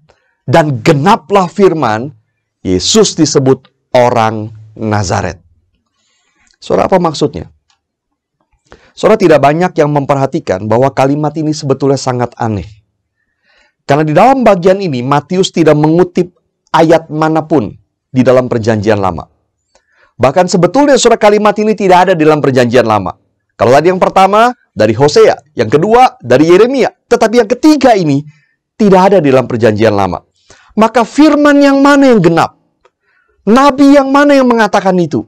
Dan genaplah firman, Yesus disebut orang Nazaret. Saudara, apa maksudnya? Saudara, tidak banyak yang memperhatikan bahwa kalimat ini sebetulnya sangat aneh. Karena di dalam bagian ini, Matius tidak mengutip ayat manapun di dalam perjanjian lama. Bahkan sebetulnya saudara, kalimat ini tidak ada di dalam perjanjian lama. Kalau tadi yang pertama dari Hosea, yang kedua dari Yeremia, tetapi yang ketiga ini tidak ada di dalam perjanjian lama. Maka firman yang mana yang genap? Nabi yang mana yang mengatakan itu?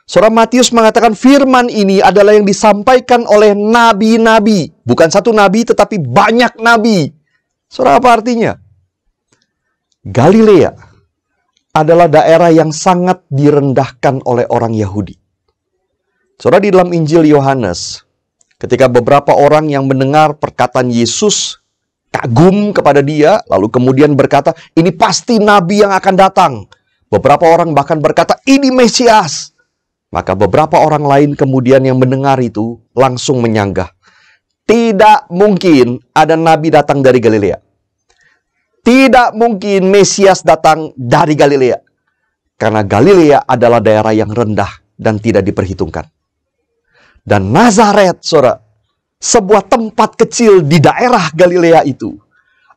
Saudara, Matius mengatakan firman ini adalah yang disampaikan oleh nabi-nabi. Bukan satu nabi, tetapi banyak nabi. Saudara, apa artinya? Galilea adalah daerah yang sangat direndahkan oleh orang Yahudi. Saudara, di dalam Injil Yohanes, ketika beberapa orang yang mendengar perkataan Yesus kagum kepada dia, lalu kemudian berkata, ini pasti nabi yang akan datang. Beberapa orang bahkan berkata, ini Mesias. Maka beberapa orang lain kemudian yang mendengar itu langsung menyanggah. Tidak mungkin ada nabi datang dari Galilea. Tidak mungkin Mesias datang dari Galilea. Karena Galilea adalah daerah yang rendah dan tidak diperhitungkan. Dan Nazaret, saudara, sebuah tempat kecil di daerah Galilea itu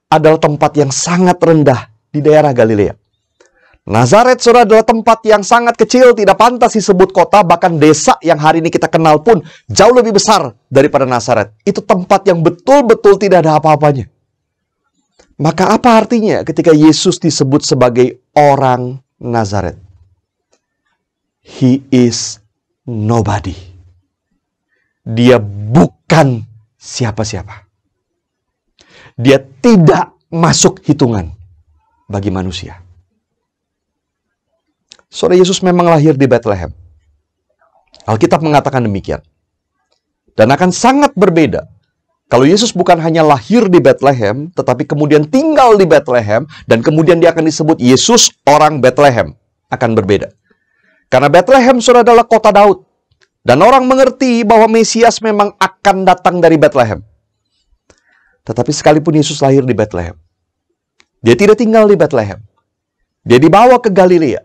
adalah tempat yang sangat rendah di daerah Galilea. Nazaret, saudara, adalah tempat yang sangat kecil, tidak pantas disebut kota, bahkan desa yang hari ini kita kenal pun jauh lebih besar daripada Nazaret. Itu tempat yang betul-betul tidak ada apa-apanya. Maka apa artinya ketika Yesus disebut sebagai orang Nazaret? He is nobody. Dia bukan siapa-siapa. Dia tidak masuk hitungan bagi manusia. Saudara, Yesus memang lahir di Bethlehem. Alkitab mengatakan demikian. Dan akan sangat berbeda kalau Yesus bukan hanya lahir di Bethlehem, tetapi kemudian tinggal di Bethlehem, dan kemudian dia akan disebut Yesus orang Bethlehem. Akan berbeda. Karena Bethlehem, saudara, adalah kota Daud. Dan orang mengerti bahwa Mesias memang akan datang dari Bethlehem. Tetapi sekalipun Yesus lahir di Bethlehem, dia tidak tinggal di Bethlehem. Dia dibawa ke Galilea,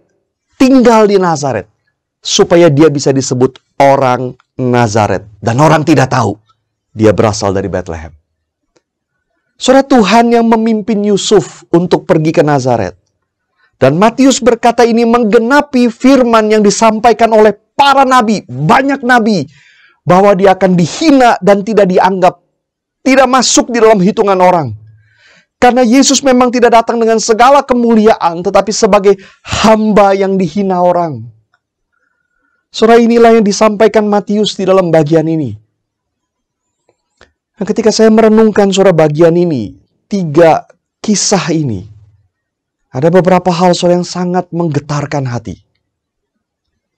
tinggal di Nazaret, supaya dia bisa disebut orang Nazaret. Dan orang tidak tahu dia berasal dari Bethlehem. Saudara, Tuhan yang memimpin Yusuf untuk pergi ke Nazaret. Dan Matius berkata ini menggenapi firman yang disampaikan oleh para nabi, banyak nabi, bahwa dia akan dihina dan tidak dianggap, tidak masuk di dalam hitungan orang. Karena Yesus memang tidak datang dengan segala kemuliaan, tetapi sebagai hamba yang dihina orang. Saudara, inilah yang disampaikan Matius di dalam bagian ini. Dan ketika saya merenungkan saudara bagian ini, 3 kisah ini, ada beberapa hal saudara yang sangat menggetarkan hati.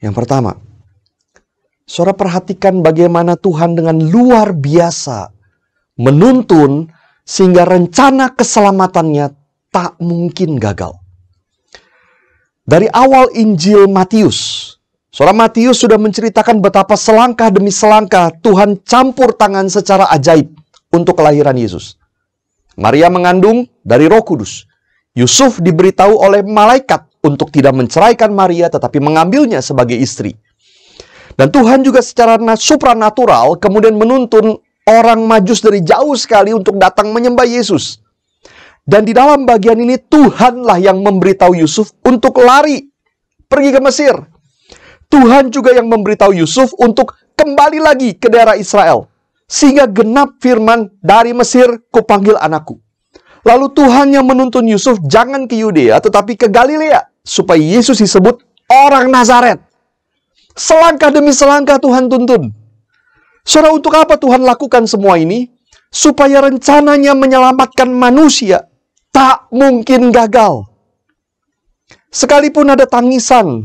Yang pertama, saudara perhatikan bagaimana Tuhan dengan luar biasa menuntun sehingga rencana keselamatannya tak mungkin gagal. Dari awal Injil Matius, saudara, Matius sudah menceritakan betapa selangkah demi selangkah Tuhan campur tangan secara ajaib untuk kelahiran Yesus. Maria mengandung dari Roh Kudus. Yusuf diberitahu oleh malaikat untuk tidak menceraikan Maria tetapi mengambilnya sebagai istri. Dan Tuhan juga secara supranatural kemudian menuntun orang Majus dari jauh sekali untuk datang menyembah Yesus. Dan di dalam bagian ini Tuhanlah yang memberitahu Yusuf untuk lari pergi ke Mesir. Tuhan juga yang memberitahu Yusuf untuk kembali lagi ke daerah Israel. Sehingga genap firman, dari Mesir kupanggil anakku. Lalu Tuhan yang menuntun Yusuf jangan ke Yudea tetapi ke Galilea. Supaya Yesus disebut orang Nazaret. Selangkah demi selangkah Tuhan tuntun. Saudara, untuk apa Tuhan lakukan semua ini? Supaya rencananya menyelamatkan manusia tak mungkin gagal. Sekalipun ada tangisan,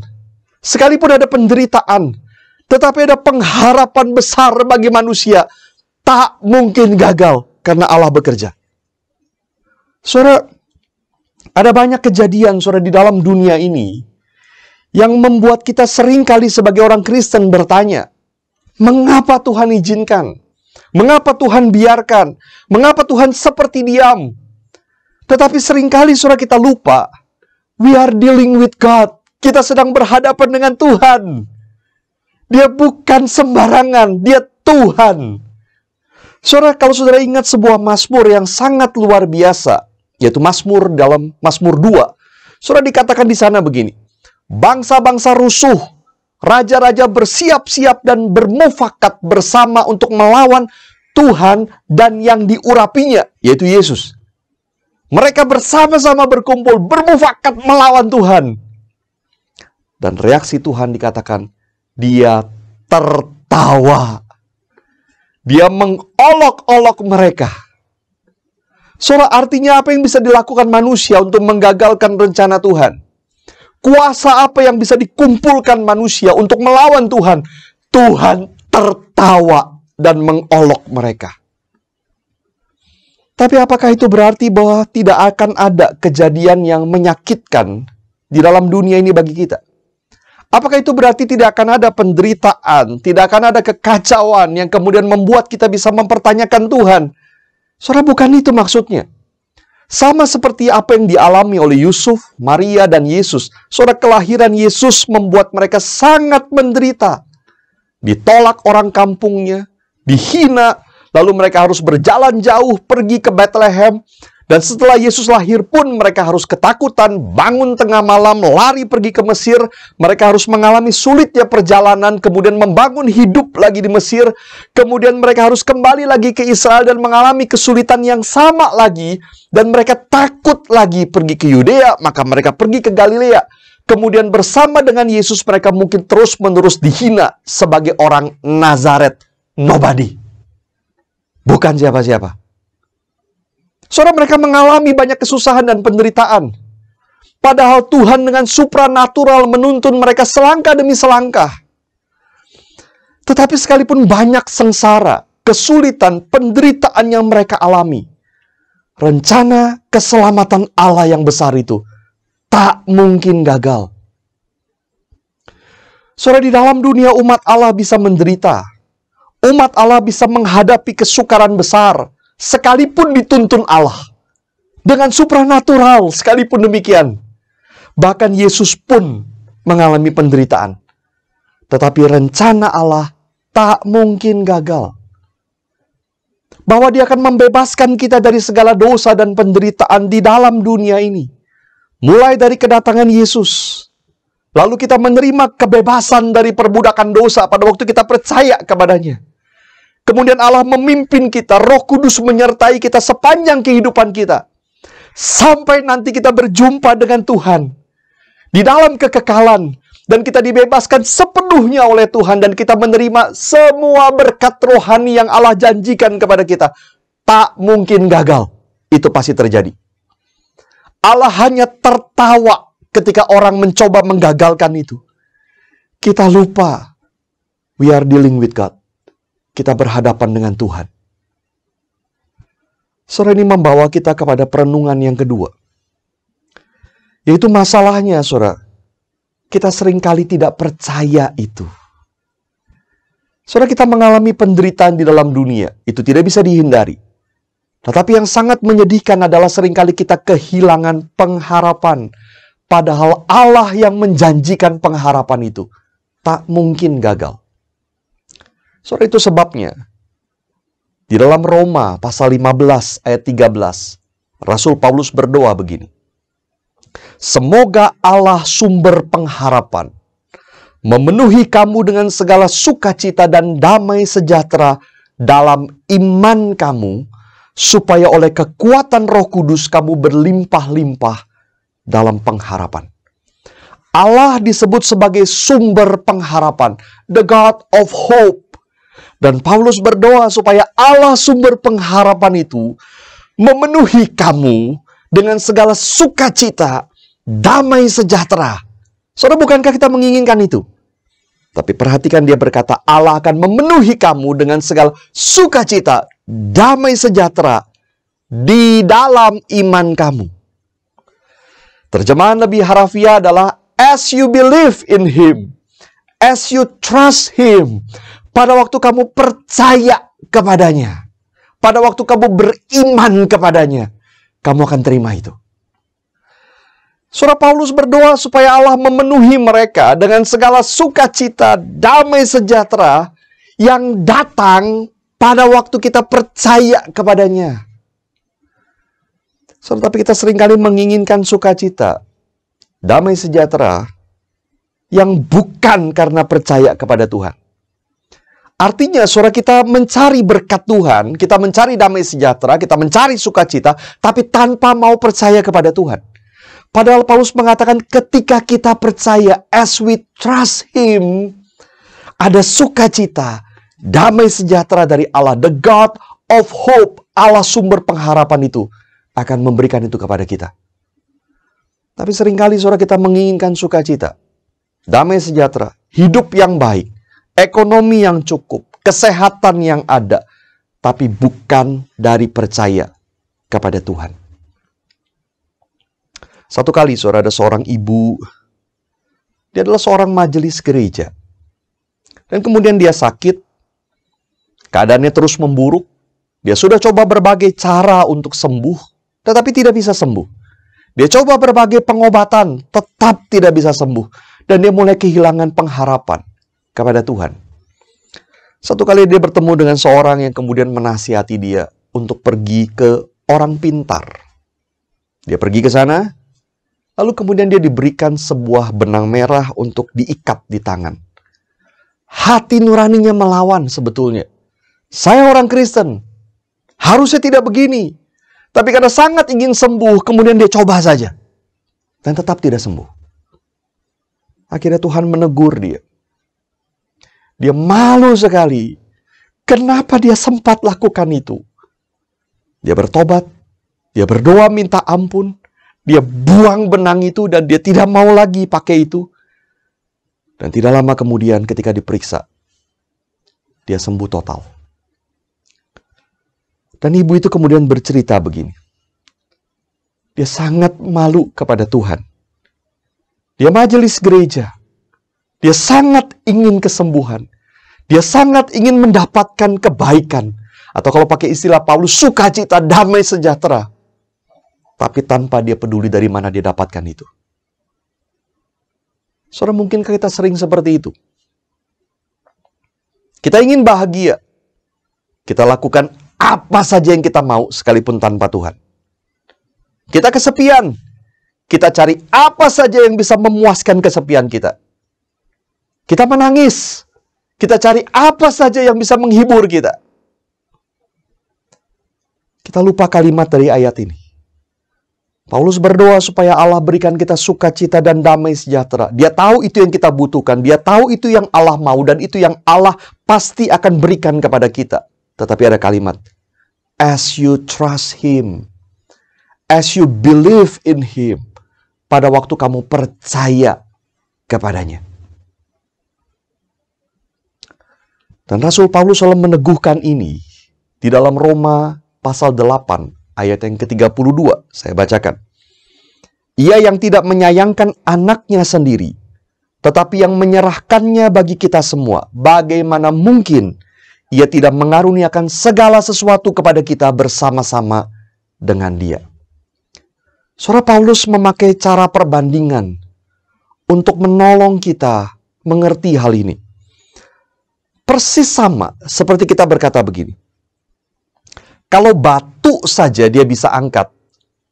sekalipun ada penderitaan, tetapi ada pengharapan besar bagi manusia, tak mungkin gagal karena Allah bekerja. Saudara, Ada banyak kejadian, saudara, di dalam dunia ini yang membuat kita seringkali sebagai orang Kristen bertanya, mengapa Tuhan izinkan? Mengapa Tuhan biarkan? Mengapa Tuhan seperti diam? Tetapi seringkali, saudara, kita lupa, we are dealing with God. Kita sedang berhadapan dengan Tuhan. Dia bukan sembarangan, dia Tuhan. Saudara, kalau saudara ingat sebuah mazmur yang sangat luar biasa, yaitu mazmur dalam Mazmur 2. Saudara, dikatakan di sana begini, bangsa-bangsa rusuh, raja-raja bersiap-siap dan bermufakat bersama untuk melawan Tuhan dan yang diurapinya, yaitu Yesus. Mereka bersama-sama berkumpul, bermufakat melawan Tuhan. Dan reaksi Tuhan dikatakan, dia tertawa. Dia mengolok-olok mereka. Saudara, artinya apa yang bisa dilakukan manusia untuk menggagalkan rencana Tuhan? Kuasa apa yang bisa dikumpulkan manusia untuk melawan Tuhan? Tuhan tertawa dan mengolok mereka. Tapi apakah itu berarti bahwa tidak akan ada kejadian yang menyakitkan di dalam dunia ini bagi kita? Apakah itu berarti tidak akan ada penderitaan, tidak akan ada kekacauan yang kemudian membuat kita bisa mempertanyakan Tuhan? Saudara, bukan itu maksudnya. Sama seperti apa yang dialami oleh Yusuf, Maria, dan Yesus. Saudara, kelahiran Yesus membuat mereka sangat menderita. Ditolak orang kampungnya, dihina, lalu mereka harus berjalan jauh pergi ke Bethlehem. Dan setelah Yesus lahir pun mereka harus ketakutan, bangun tengah malam, lari pergi ke Mesir. Mereka harus mengalami sulitnya perjalanan, kemudian membangun hidup lagi di Mesir. Kemudian mereka harus kembali lagi ke Israel dan mengalami kesulitan yang sama lagi. Dan mereka takut lagi pergi ke Yudea, maka mereka pergi ke Galilea. Kemudian bersama dengan Yesus mereka mungkin terus-menerus dihina sebagai orang Nazaret, nobody. Bukan siapa-siapa. Saudara, mereka mengalami banyak kesusahan dan penderitaan. Padahal Tuhan dengan supranatural menuntun mereka selangkah demi selangkah. Tetapi sekalipun banyak sengsara, kesulitan, penderitaan yang mereka alami, rencana keselamatan Allah yang besar itu tak mungkin gagal. Saudara, di dalam dunia umat Allah bisa menderita. Umat Allah bisa menghadapi kesukaran besar, sekalipun dituntun Allah. Dengan supranatural sekalipun demikian. Bahkan Yesus pun mengalami penderitaan. Tetapi rencana Allah tak mungkin gagal. Bahwa dia akan membebaskan kita dari segala dosa dan penderitaan di dalam dunia ini. Mulai dari kedatangan Yesus. Lalu kita menerima kebebasan dari perbudakan dosa pada waktu kita percaya kepadanya. Kemudian Allah memimpin kita, Roh Kudus menyertai kita sepanjang kehidupan kita. Sampai nanti kita berjumpa dengan Tuhan. Di dalam kekekalan. Dan kita dibebaskan sepenuhnya oleh Tuhan. Dan kita menerima semua berkat rohani yang Allah janjikan kepada kita. Tak mungkin gagal. Itu pasti terjadi. Allah hanya tertawa ketika orang mencoba menggagalkan itu. Kita lupa. We are dealing with God. Kita berhadapan dengan Tuhan. Sore ini membawa kita kepada perenungan yang kedua. Yaitu masalahnya, saudara. Kita seringkali tidak percaya itu. Saudara, kita mengalami penderitaan di dalam dunia. Itu tidak bisa dihindari. Tetapi yang sangat menyedihkan adalah seringkali kita kehilangan pengharapan. Padahal Allah yang menjanjikan pengharapan itu tak mungkin gagal. Saudara, itu sebabnya di dalam Roma pasal 15 ayat 13, Rasul Paulus berdoa begini. Semoga Allah sumber pengharapan memenuhi kamu dengan segala sukacita dan damai sejahtera dalam iman kamu, supaya oleh kekuatan Roh Kudus kamu berlimpah-limpah dalam pengharapan. Allah disebut sebagai sumber pengharapan, the God of hope. Dan Paulus berdoa supaya Allah sumber pengharapan itu memenuhi kamu dengan segala sukacita, damai sejahtera. Saudara, bukankah kita menginginkan itu? Tapi perhatikan dia berkata, Allah akan memenuhi kamu dengan segala sukacita, damai sejahtera di dalam iman kamu. Terjemahan lebih harafiah adalah as you believe in Him, as you trust Him. Pada waktu kamu percaya kepadanya, pada waktu kamu beriman kepadanya, kamu akan terima itu. Saudara, Paulus berdoa supaya Allah memenuhi mereka dengan segala sukacita, damai sejahtera yang datang pada waktu kita percaya kepadanya. Saudara, tapi kita seringkali menginginkan sukacita, damai sejahtera yang bukan karena percaya kepada Tuhan. Artinya, saudara, kita mencari berkat Tuhan, kita mencari damai sejahtera, kita mencari sukacita, tapi tanpa mau percaya kepada Tuhan. Padahal Paulus mengatakan ketika kita percaya, as we trust Him, ada sukacita, damai sejahtera dari Allah. The God of hope, Allah sumber pengharapan itu, akan memberikan itu kepada kita. Tapi seringkali saudara kita menginginkan sukacita, damai sejahtera, hidup yang baik, ekonomi yang cukup, kesehatan yang ada, tapi bukan dari percaya kepada Tuhan. Satu kali saudara, ada seorang ibu, dia adalah seorang majelis gereja. Dan kemudian dia sakit, keadaannya terus memburuk, dia sudah coba berbagai cara untuk sembuh, tetapi tidak bisa sembuh. Dia coba berbagai pengobatan, tetap tidak bisa sembuh. Dan dia mulai kehilangan pengharapan kepada Tuhan. Satu kali dia bertemu dengan seorang yang kemudian menasihati dia untuk pergi ke orang pintar. Dia pergi ke sana, lalu kemudian dia diberikan sebuah benang merah untuk diikat di tangan. Hati nuraninya melawan sebetulnya. Saya orang Kristen, harusnya tidak begini. Tapi karena sangat ingin sembuh, kemudian dia coba saja. Dan tetap tidak sembuh. Akhirnya Tuhan menegur dia. Dia malu sekali. Kenapa dia sempat lakukan itu? Dia bertobat. Dia berdoa minta ampun. Dia buang benang itu dan dia tidak mau lagi pakai itu. Dan tidak lama kemudian ketika diperiksa, dia sembuh total. Dan ibu itu kemudian bercerita begini. Dia sangat malu kepada Tuhan. Dia majelis gereja. Dia sangat ingin kesembuhan. Dia sangat ingin mendapatkan kebaikan. Atau kalau pakai istilah Paulus, sukacita, damai sejahtera. Tapi tanpa dia peduli dari mana dia dapatkan itu. Saudara, mungkinkah kita sering seperti itu? Kita ingin bahagia. Kita lakukan apa saja yang kita mau sekalipun tanpa Tuhan. Kita kesepian. Kita cari apa saja yang bisa memuaskan kesepian kita. Kita menangis. Kita cari apa saja yang bisa menghibur kita. Kita lupa kalimat dari ayat ini. Paulus berdoa supaya Allah berikan kita sukacita dan damai sejahtera. Dia tahu itu yang kita butuhkan. Dia tahu itu yang Allah mau. Dan itu yang Allah pasti akan berikan kepada kita. Tetapi ada kalimat. As you trust Him. As you believe in Him. Pada waktu kamu percaya kepadanya. Dan Rasul Paulus selalu meneguhkan ini. Di dalam Roma pasal 8. Ayat yang ke-32, saya bacakan. Ia yang tidak menyayangkan anaknya sendiri, tetapi yang menyerahkannya bagi kita semua. Bagaimana mungkin ia tidak mengaruniakan segala sesuatu kepada kita bersama-sama dengan dia. Saudara, Paulus memakai cara perbandingan untuk menolong kita mengerti hal ini. Persis sama seperti kita berkata begini. Kalau batu saja dia bisa angkat,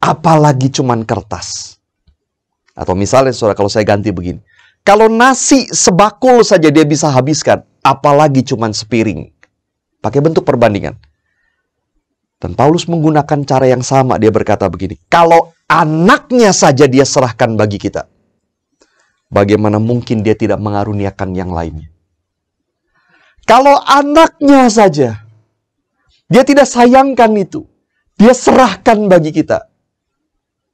apalagi cuman kertas. Atau misalnya saudara, kalau saya ganti begini. Kalau nasi sebakul saja dia bisa habiskan, apalagi cuman sepiring. Pakai bentuk perbandingan. Dan Paulus menggunakan cara yang sama, dia berkata begini. Kalau anaknya saja dia serahkan bagi kita, bagaimana mungkin dia tidak mengaruniakan yang lainnya? Kalau anaknya saja dia tidak sayangkan itu, dia serahkan bagi kita,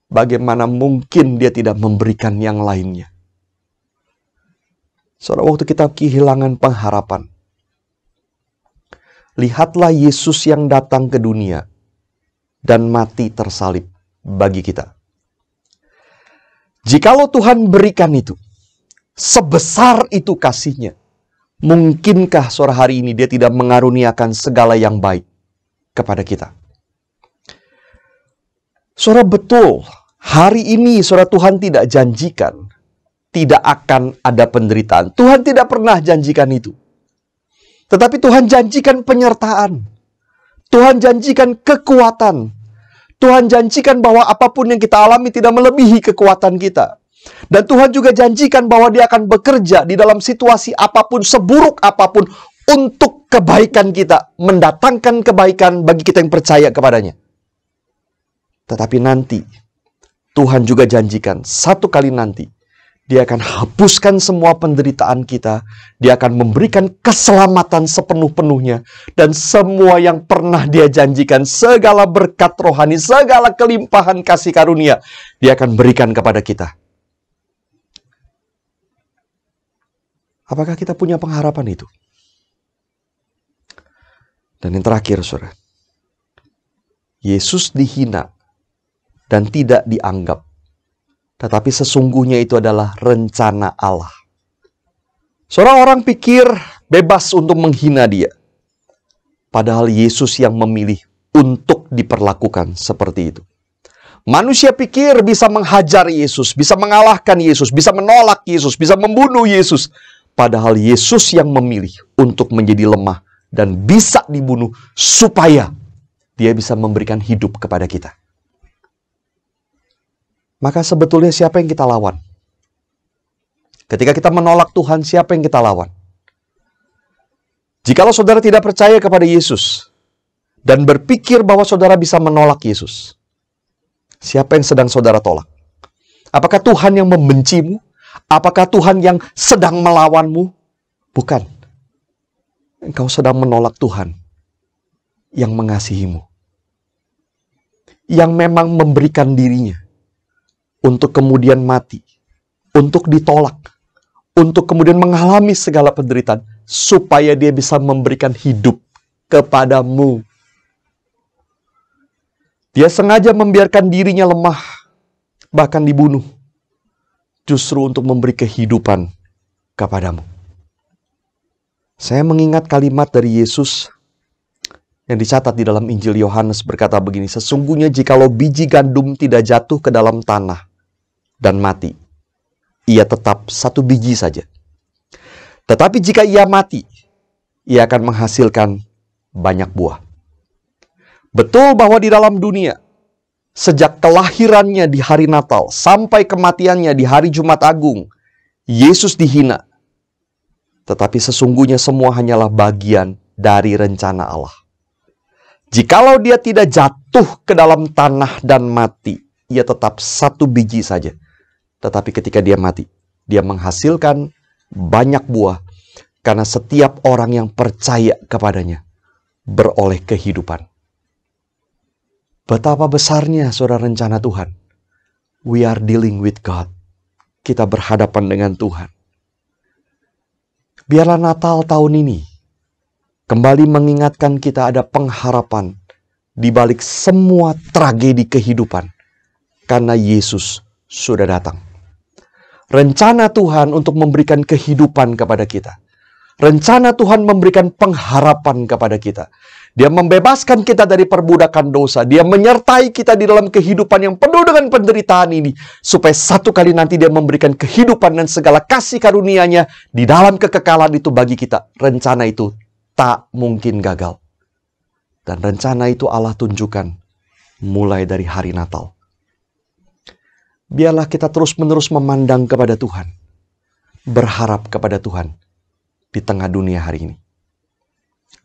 bagaimana mungkin dia tidak memberikan yang lainnya? Saudara, waktu kita kehilangan pengharapan, lihatlah Yesus yang datang ke dunia dan mati tersalib bagi kita. Jikalau Tuhan berikan itu, sebesar itu kasih-Nya, mungkinkah sore hari ini Dia tidak mengaruniakan segala yang baik kepada kita? Saudara, betul, hari ini saudara, Tuhan tidak janjikan tidak akan ada penderitaan. Tuhan tidak pernah janjikan itu. Tetapi Tuhan janjikan penyertaan. Tuhan janjikan kekuatan. Tuhan janjikan bahwa apapun yang kita alami tidak melebihi kekuatan kita. Dan Tuhan juga janjikan bahwa Dia akan bekerja di dalam situasi apapun, seburuk apapun, untuk kebaikan kita, mendatangkan kebaikan bagi kita yang percaya kepadanya. Tetapi nanti, Tuhan juga janjikan, satu kali nanti, Dia akan hapuskan semua penderitaan kita. Dia akan memberikan keselamatan sepenuh-penuhnya. Dan semua yang pernah Dia janjikan, segala berkat rohani, segala kelimpahan kasih karunia, Dia akan berikan kepada kita. Apakah kita punya pengharapan itu? Dan yang terakhir, saudara, Yesus dihina dan tidak dianggap. Tetapi sesungguhnya itu adalah rencana Allah. Seorang orang pikir bebas untuk menghina Dia. Padahal Yesus yang memilih untuk diperlakukan seperti itu. Manusia pikir bisa menghajar Yesus, bisa mengalahkan Yesus, bisa menolak Yesus, bisa membunuh Yesus. Padahal Yesus yang memilih untuk menjadi lemah dan bisa dibunuh supaya Dia bisa memberikan hidup kepada kita. Maka sebetulnya siapa yang kita lawan? Ketika kita menolak Tuhan, siapa yang kita lawan? Jikalau saudara tidak percaya kepada Yesus dan berpikir bahwa saudara bisa menolak Yesus, siapa yang sedang saudara tolak? Apakah Tuhan yang membencimu? Apakah Tuhan yang sedang melawanmu? Bukan. Engkau sedang menolak Tuhan yang mengasihimu, yang memang memberikan dirinya untuk kemudian mati, untuk ditolak, untuk kemudian mengalami segala penderitaan, supaya Dia bisa memberikan hidup kepadamu. Dia sengaja membiarkan dirinya lemah, bahkan dibunuh, justru untuk memberi kehidupan kepadamu. Saya mengingat kalimat dari Yesus yang dicatat di dalam Injil Yohanes berkata begini, sesungguhnya jikalau biji gandum tidak jatuh ke dalam tanah dan mati, ia tetap satu biji saja. Tetapi jika ia mati, ia akan menghasilkan banyak buah. Betul bahwa di dalam dunia, sejak kelahirannya di hari Natal sampai kematiannya di hari Jumat Agung, Yesus dihina. Tetapi sesungguhnya semua hanyalah bagian dari rencana Allah. Jikalau Dia tidak jatuh ke dalam tanah dan mati, ia tetap satu biji saja. Tetapi ketika Dia mati, Dia menghasilkan banyak buah. Karena setiap orang yang percaya kepadanya beroleh kehidupan. Betapa besarnya saudara rencana Tuhan. We are dealing with God. Kita berhadapan dengan Tuhan. Biarlah Natal tahun ini kembali mengingatkan kita ada pengharapan di balik semua tragedi kehidupan. Karena Yesus sudah datang. Rencana Tuhan untuk memberikan kehidupan kepada kita. Rencana Tuhan memberikan pengharapan kepada kita. Dia membebaskan kita dari perbudakan dosa. Dia menyertai kita di dalam kehidupan yang penuh dengan penderitaan ini. Supaya satu kali nanti Dia memberikan kehidupan dan segala kasih karunia-Nya di dalam kekekalan itu bagi kita. Rencana itu tak mungkin gagal. Dan rencana itu Allah tunjukkan mulai dari hari Natal. Biarlah kita terus-menerus memandang kepada Tuhan. Berharap kepada Tuhan di tengah dunia hari ini.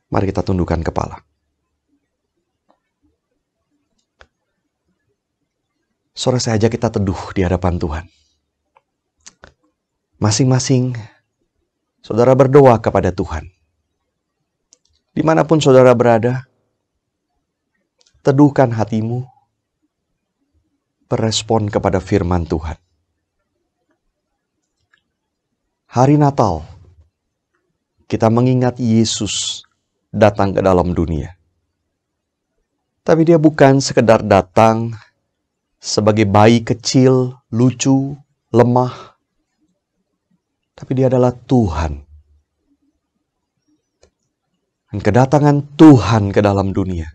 Mari kita tundukkan kepala. Sore saja kita teduh di hadapan Tuhan. Masing-masing saudara berdoa kepada Tuhan. Dimanapun saudara berada, teduhkan hatimu, berespon kepada firman Tuhan. Hari Natal, kita mengingat Yesus datang ke dalam dunia. Tapi Dia bukan sekedar datang sebagai bayi kecil, lucu, lemah, tapi Dia adalah Tuhan. Dan kedatangan Tuhan ke dalam dunia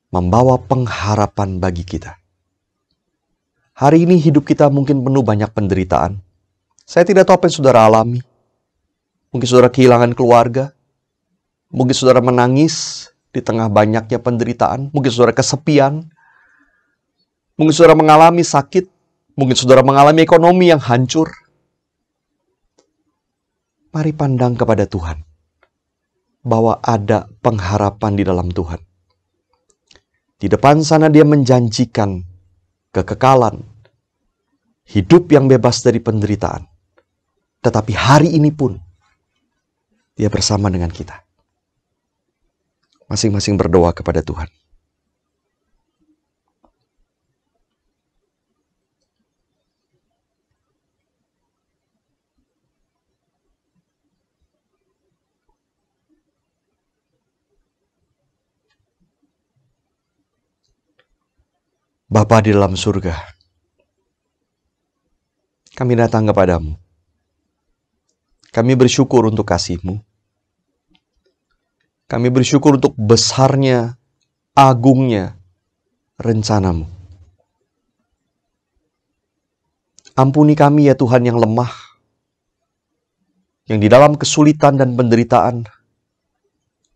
membawa pengharapan bagi kita. Hari ini hidup kita mungkin penuh banyak penderitaan. Saya tidak tahu apa yang saudara alami. Mungkin saudara kehilangan keluarga. Mungkin saudara menangis di tengah banyaknya penderitaan. Mungkin saudara kesepian. Mungkin saudara mengalami sakit. Mungkin saudara mengalami ekonomi yang hancur. Mari pandang kepada Tuhan, bahwa ada pengharapan di dalam Tuhan. Di depan sana Dia menjanjikan kekekalan, hidup yang bebas dari penderitaan. Tetapi hari ini pun Dia bersama dengan kita. Masing-masing berdoa kepada Tuhan. Bapa di dalam surga, kami datang kepadamu. Kami bersyukur untuk kasih-Mu. Kami bersyukur untuk besarnya, agungnya rencana-Mu. Ampuni kami ya Tuhan yang lemah, yang di dalam kesulitan dan penderitaan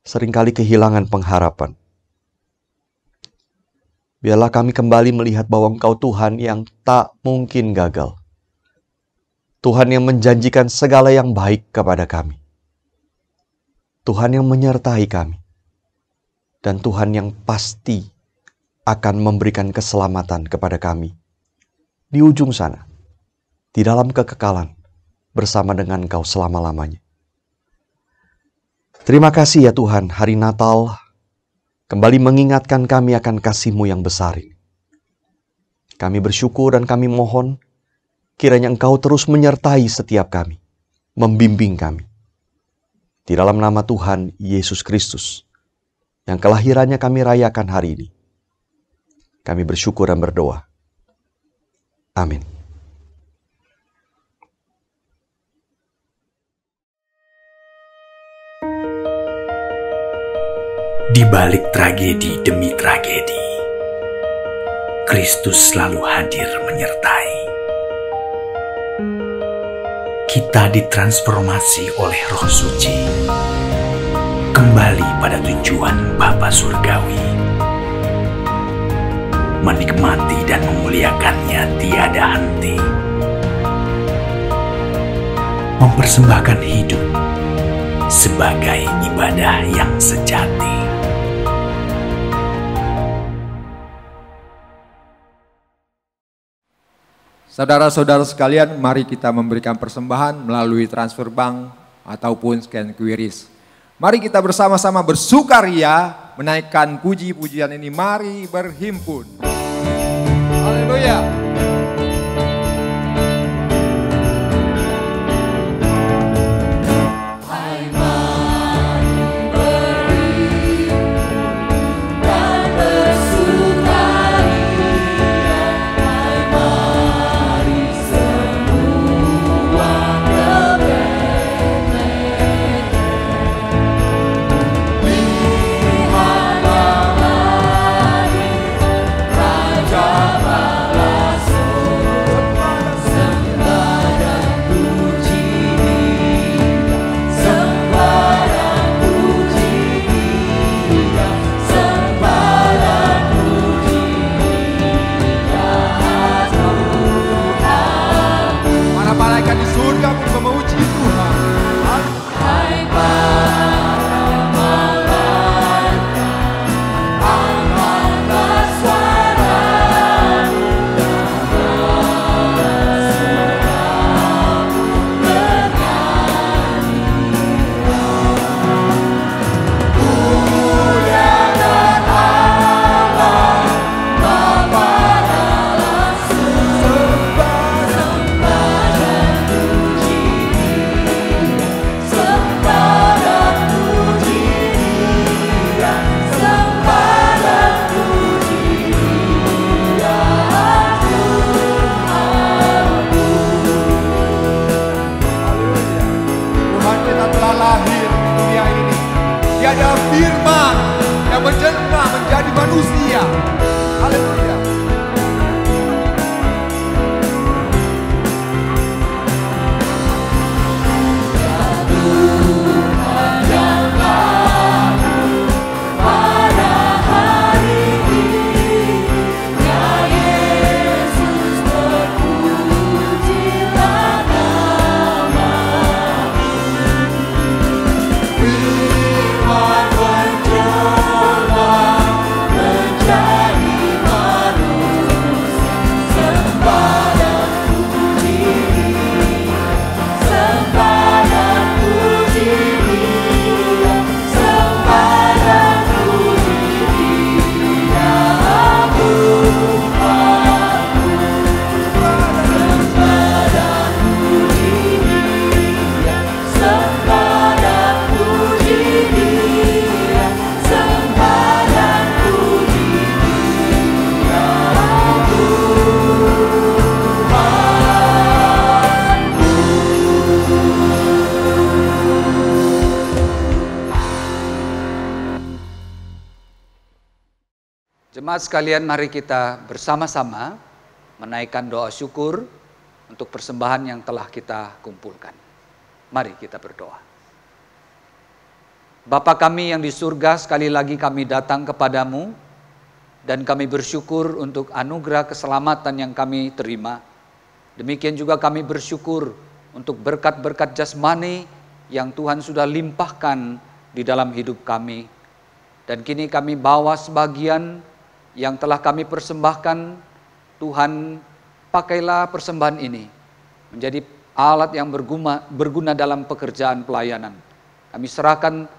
seringkali kehilangan pengharapan. Biarlah kami kembali melihat bahwa Engkau Tuhan yang tak mungkin gagal. Tuhan yang menjanjikan segala yang baik kepada kami. Tuhan yang menyertai kami. Dan Tuhan yang pasti akan memberikan keselamatan kepada kami. Di ujung sana, di dalam kekekalan, bersama dengan Engkau selama-lamanya. Terima kasih ya Tuhan, hari Natal kembali mengingatkan kami akan kasih-Mu yang besar ini. Kami bersyukur dan kami mohon, kiranya Engkau terus menyertai setiap kami, membimbing kami. Di dalam nama Tuhan Yesus Kristus, yang kelahirannya kami rayakan hari ini, kami bersyukur dan berdoa. Amin. Di balik tragedi demi tragedi, Kristus selalu hadir menyertai. Kita ditransformasi oleh Roh Suci, kembali pada tujuan Bapa Surgawi, menikmati dan memuliakannya tiada henti, mempersembahkan hidup sebagai ibadah yang sejati. Saudara-saudara sekalian, mari kita memberikan persembahan melalui transfer bank ataupun scan QRIS. Mari kita bersama-sama bersukaria menaikkan puji-pujian ini. Mari berhimpun. Haleluya. Raja Balas Karena telah lahir di dunia ini. Dia adalah firman yang menjelma menjadi manusia. Haleluya. Jemaat sekalian, mari kita bersama-sama menaikkan doa syukur untuk persembahan yang telah kita kumpulkan. Mari kita berdoa. Bapa kami yang di surga, sekali lagi kami datang kepadamu dan kami bersyukur untuk anugerah keselamatan yang kami terima. Demikian juga kami bersyukur untuk berkat-berkat jasmani yang Tuhan sudah limpahkan di dalam hidup kami. Dan kini kami bawa sebagian yang telah kami persembahkan. Tuhan, pakailah persembahan ini menjadi alat yang berguna dalam pekerjaan pelayanan. Kami serahkan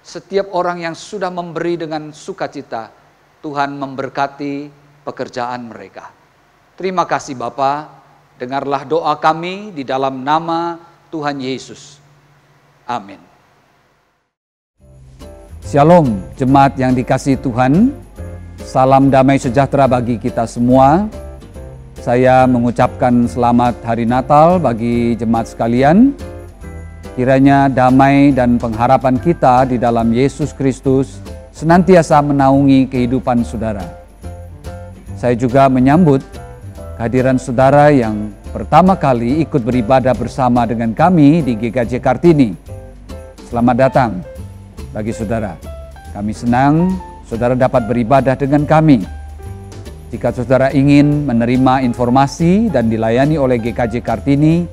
setiap orang yang sudah memberi dengan sukacita. Tuhan memberkati pekerjaan mereka. Terima kasih Bapa, dengarlah doa kami di dalam nama Tuhan Yesus. Amin. Shalom jemaat yang dikasihi Tuhan. Salam damai sejahtera bagi kita semua. Saya mengucapkan selamat Hari Natal bagi jemaat sekalian. Kiranya damai dan pengharapan kita di dalam Yesus Kristus senantiasa menaungi kehidupan saudara. Saya juga menyambut kehadiran saudara yang pertama kali ikut beribadah bersama dengan kami di GKJ Kartini. Selamat datang bagi saudara. Kami senang saudara dapat beribadah dengan kami. Jika saudara ingin menerima informasi dan dilayani oleh GKJ Kartini,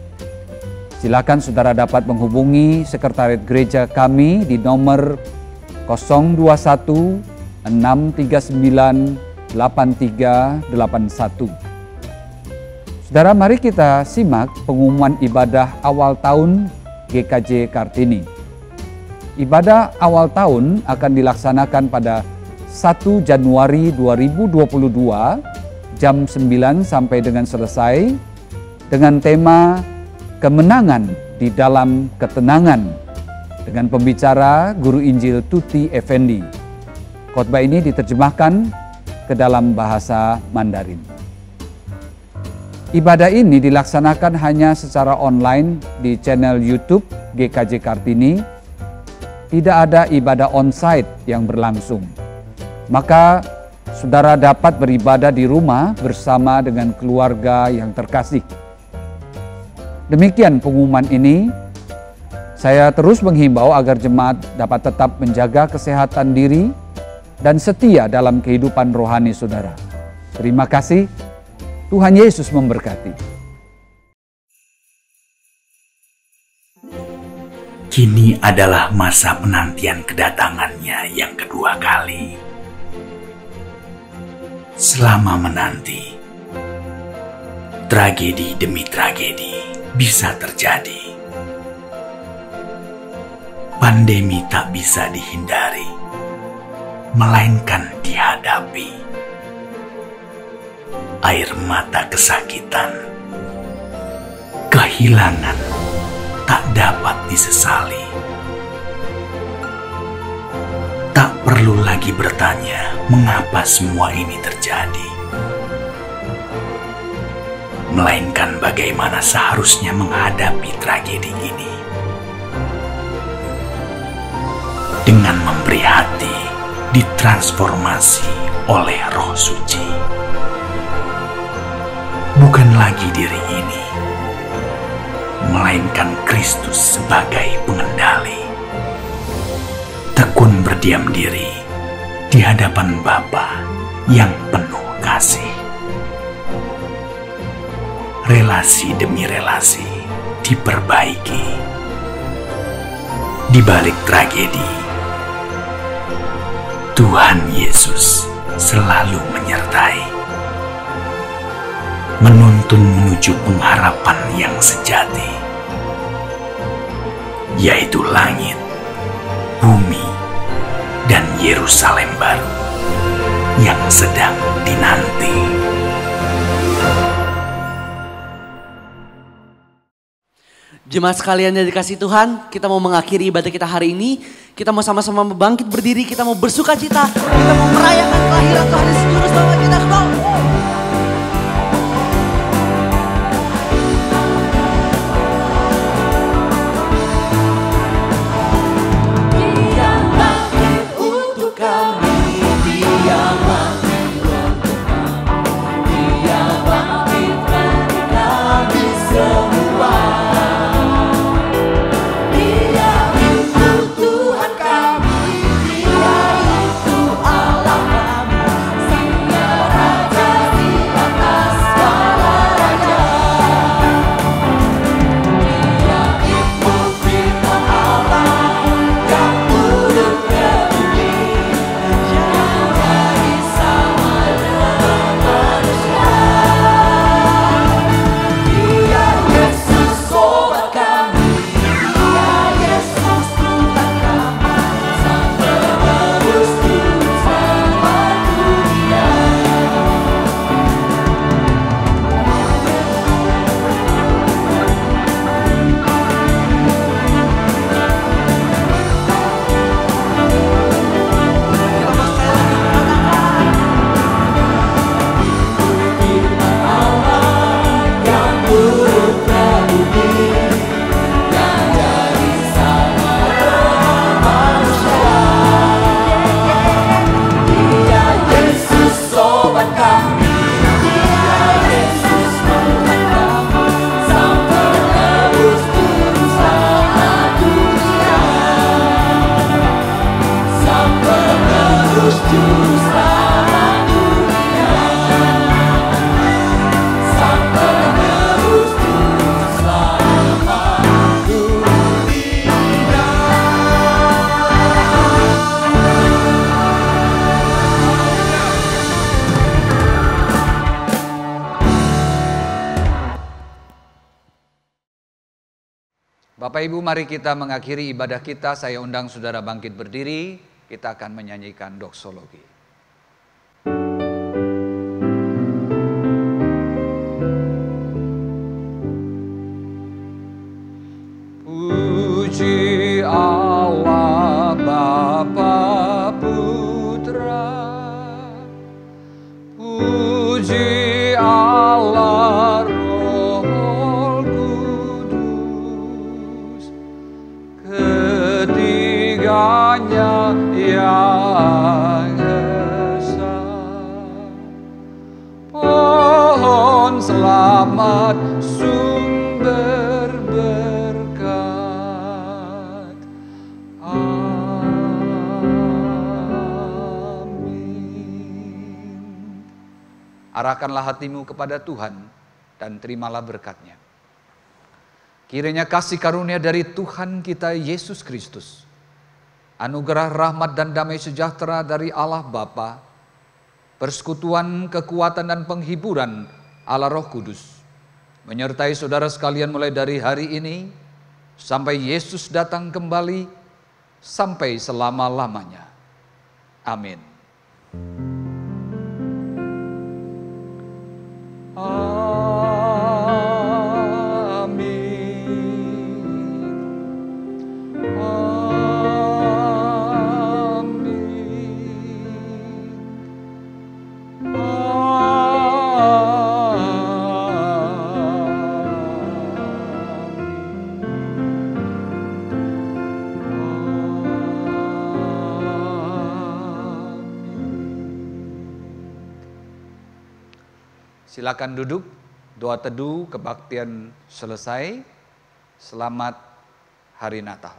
silakan saudara dapat menghubungi sekretariat gereja kami di nomor 021 639 8381. Saudara, mari kita simak pengumuman ibadah awal tahun GKJ Kartini. Ibadah awal tahun akan dilaksanakan pada 1 Januari 2022 jam 9 sampai dengan selesai dengan tema Kemenangan di dalam Ketenangan dengan pembicara Guru Injil Tuti Effendi. Khotbah ini diterjemahkan ke dalam bahasa Mandarin. Ibadah ini dilaksanakan hanya secara online di channel YouTube GKJ Kartini. Tidak ada ibadah onsite yang berlangsung. Maka saudara dapat beribadah di rumah bersama dengan keluarga yang terkasih. Demikian pengumuman ini. Saya terus menghimbau agar jemaat dapat tetap menjaga kesehatan diri dan setia dalam kehidupan rohani saudara. Terima kasih. Tuhan Yesus memberkati. Kini adalah masa penantian kedatangannya yang kedua kali. Selama menanti, tragedi demi tragedi bisa terjadi. Pandemi tak bisa dihindari, melainkan dihadapi. Air mata kesakitan, kehilangan tak dapat disesali. Tak perlu lagi bertanya mengapa semua ini terjadi, melainkan bagaimana seharusnya menghadapi tragedi ini. dengan memberi hati ditransformasi oleh Roh Suci. Bukan lagi diri ini, melainkan Kristus sebagai pengendali. Tekun berdiam diri di hadapan Bapa yang penuh kasih. Relasi demi relasi diperbaiki. Di balik tragedi, Tuhan Yesus selalu menyertai, menuntun menuju pengharapan yang sejati, yaitu langit, bumi, dan Yerusalem baru yang sedang dinanti. Jemaat sekalian yang dikasihi Tuhan, kita mau mengakhiri ibadah kita hari ini. Kita mau sama-sama bangkit berdiri, kita mau bersuka cita, kita mau merayakan kelahiran Tuhan Yesus Juru Selamat kita. Bapak Ibu, mari kita mengakhiri ibadah kita. Saya undang saudara bangkit berdiri. Kita akan menyanyikan doksologi. Puji Allah Bapa Putra, puji Allah Roh Kudus, ketiganya yang esa. Pohon selamat sumber berkat. Amin. Arahkanlah hatimu kepada Tuhan dan terimalah berkat-Nya. Kiranya kasih karunia dari Tuhan kita Yesus Kristus, anugerah rahmat dan damai sejahtera dari Allah Bapa, persekutuan, kekuatan dan penghiburan Allah Roh Kudus, menyertai saudara sekalian mulai dari hari ini, sampai Yesus datang kembali, sampai selama-lamanya. Amin. Silakan duduk, doa teduh kebaktian selesai. Selamat Hari Natal.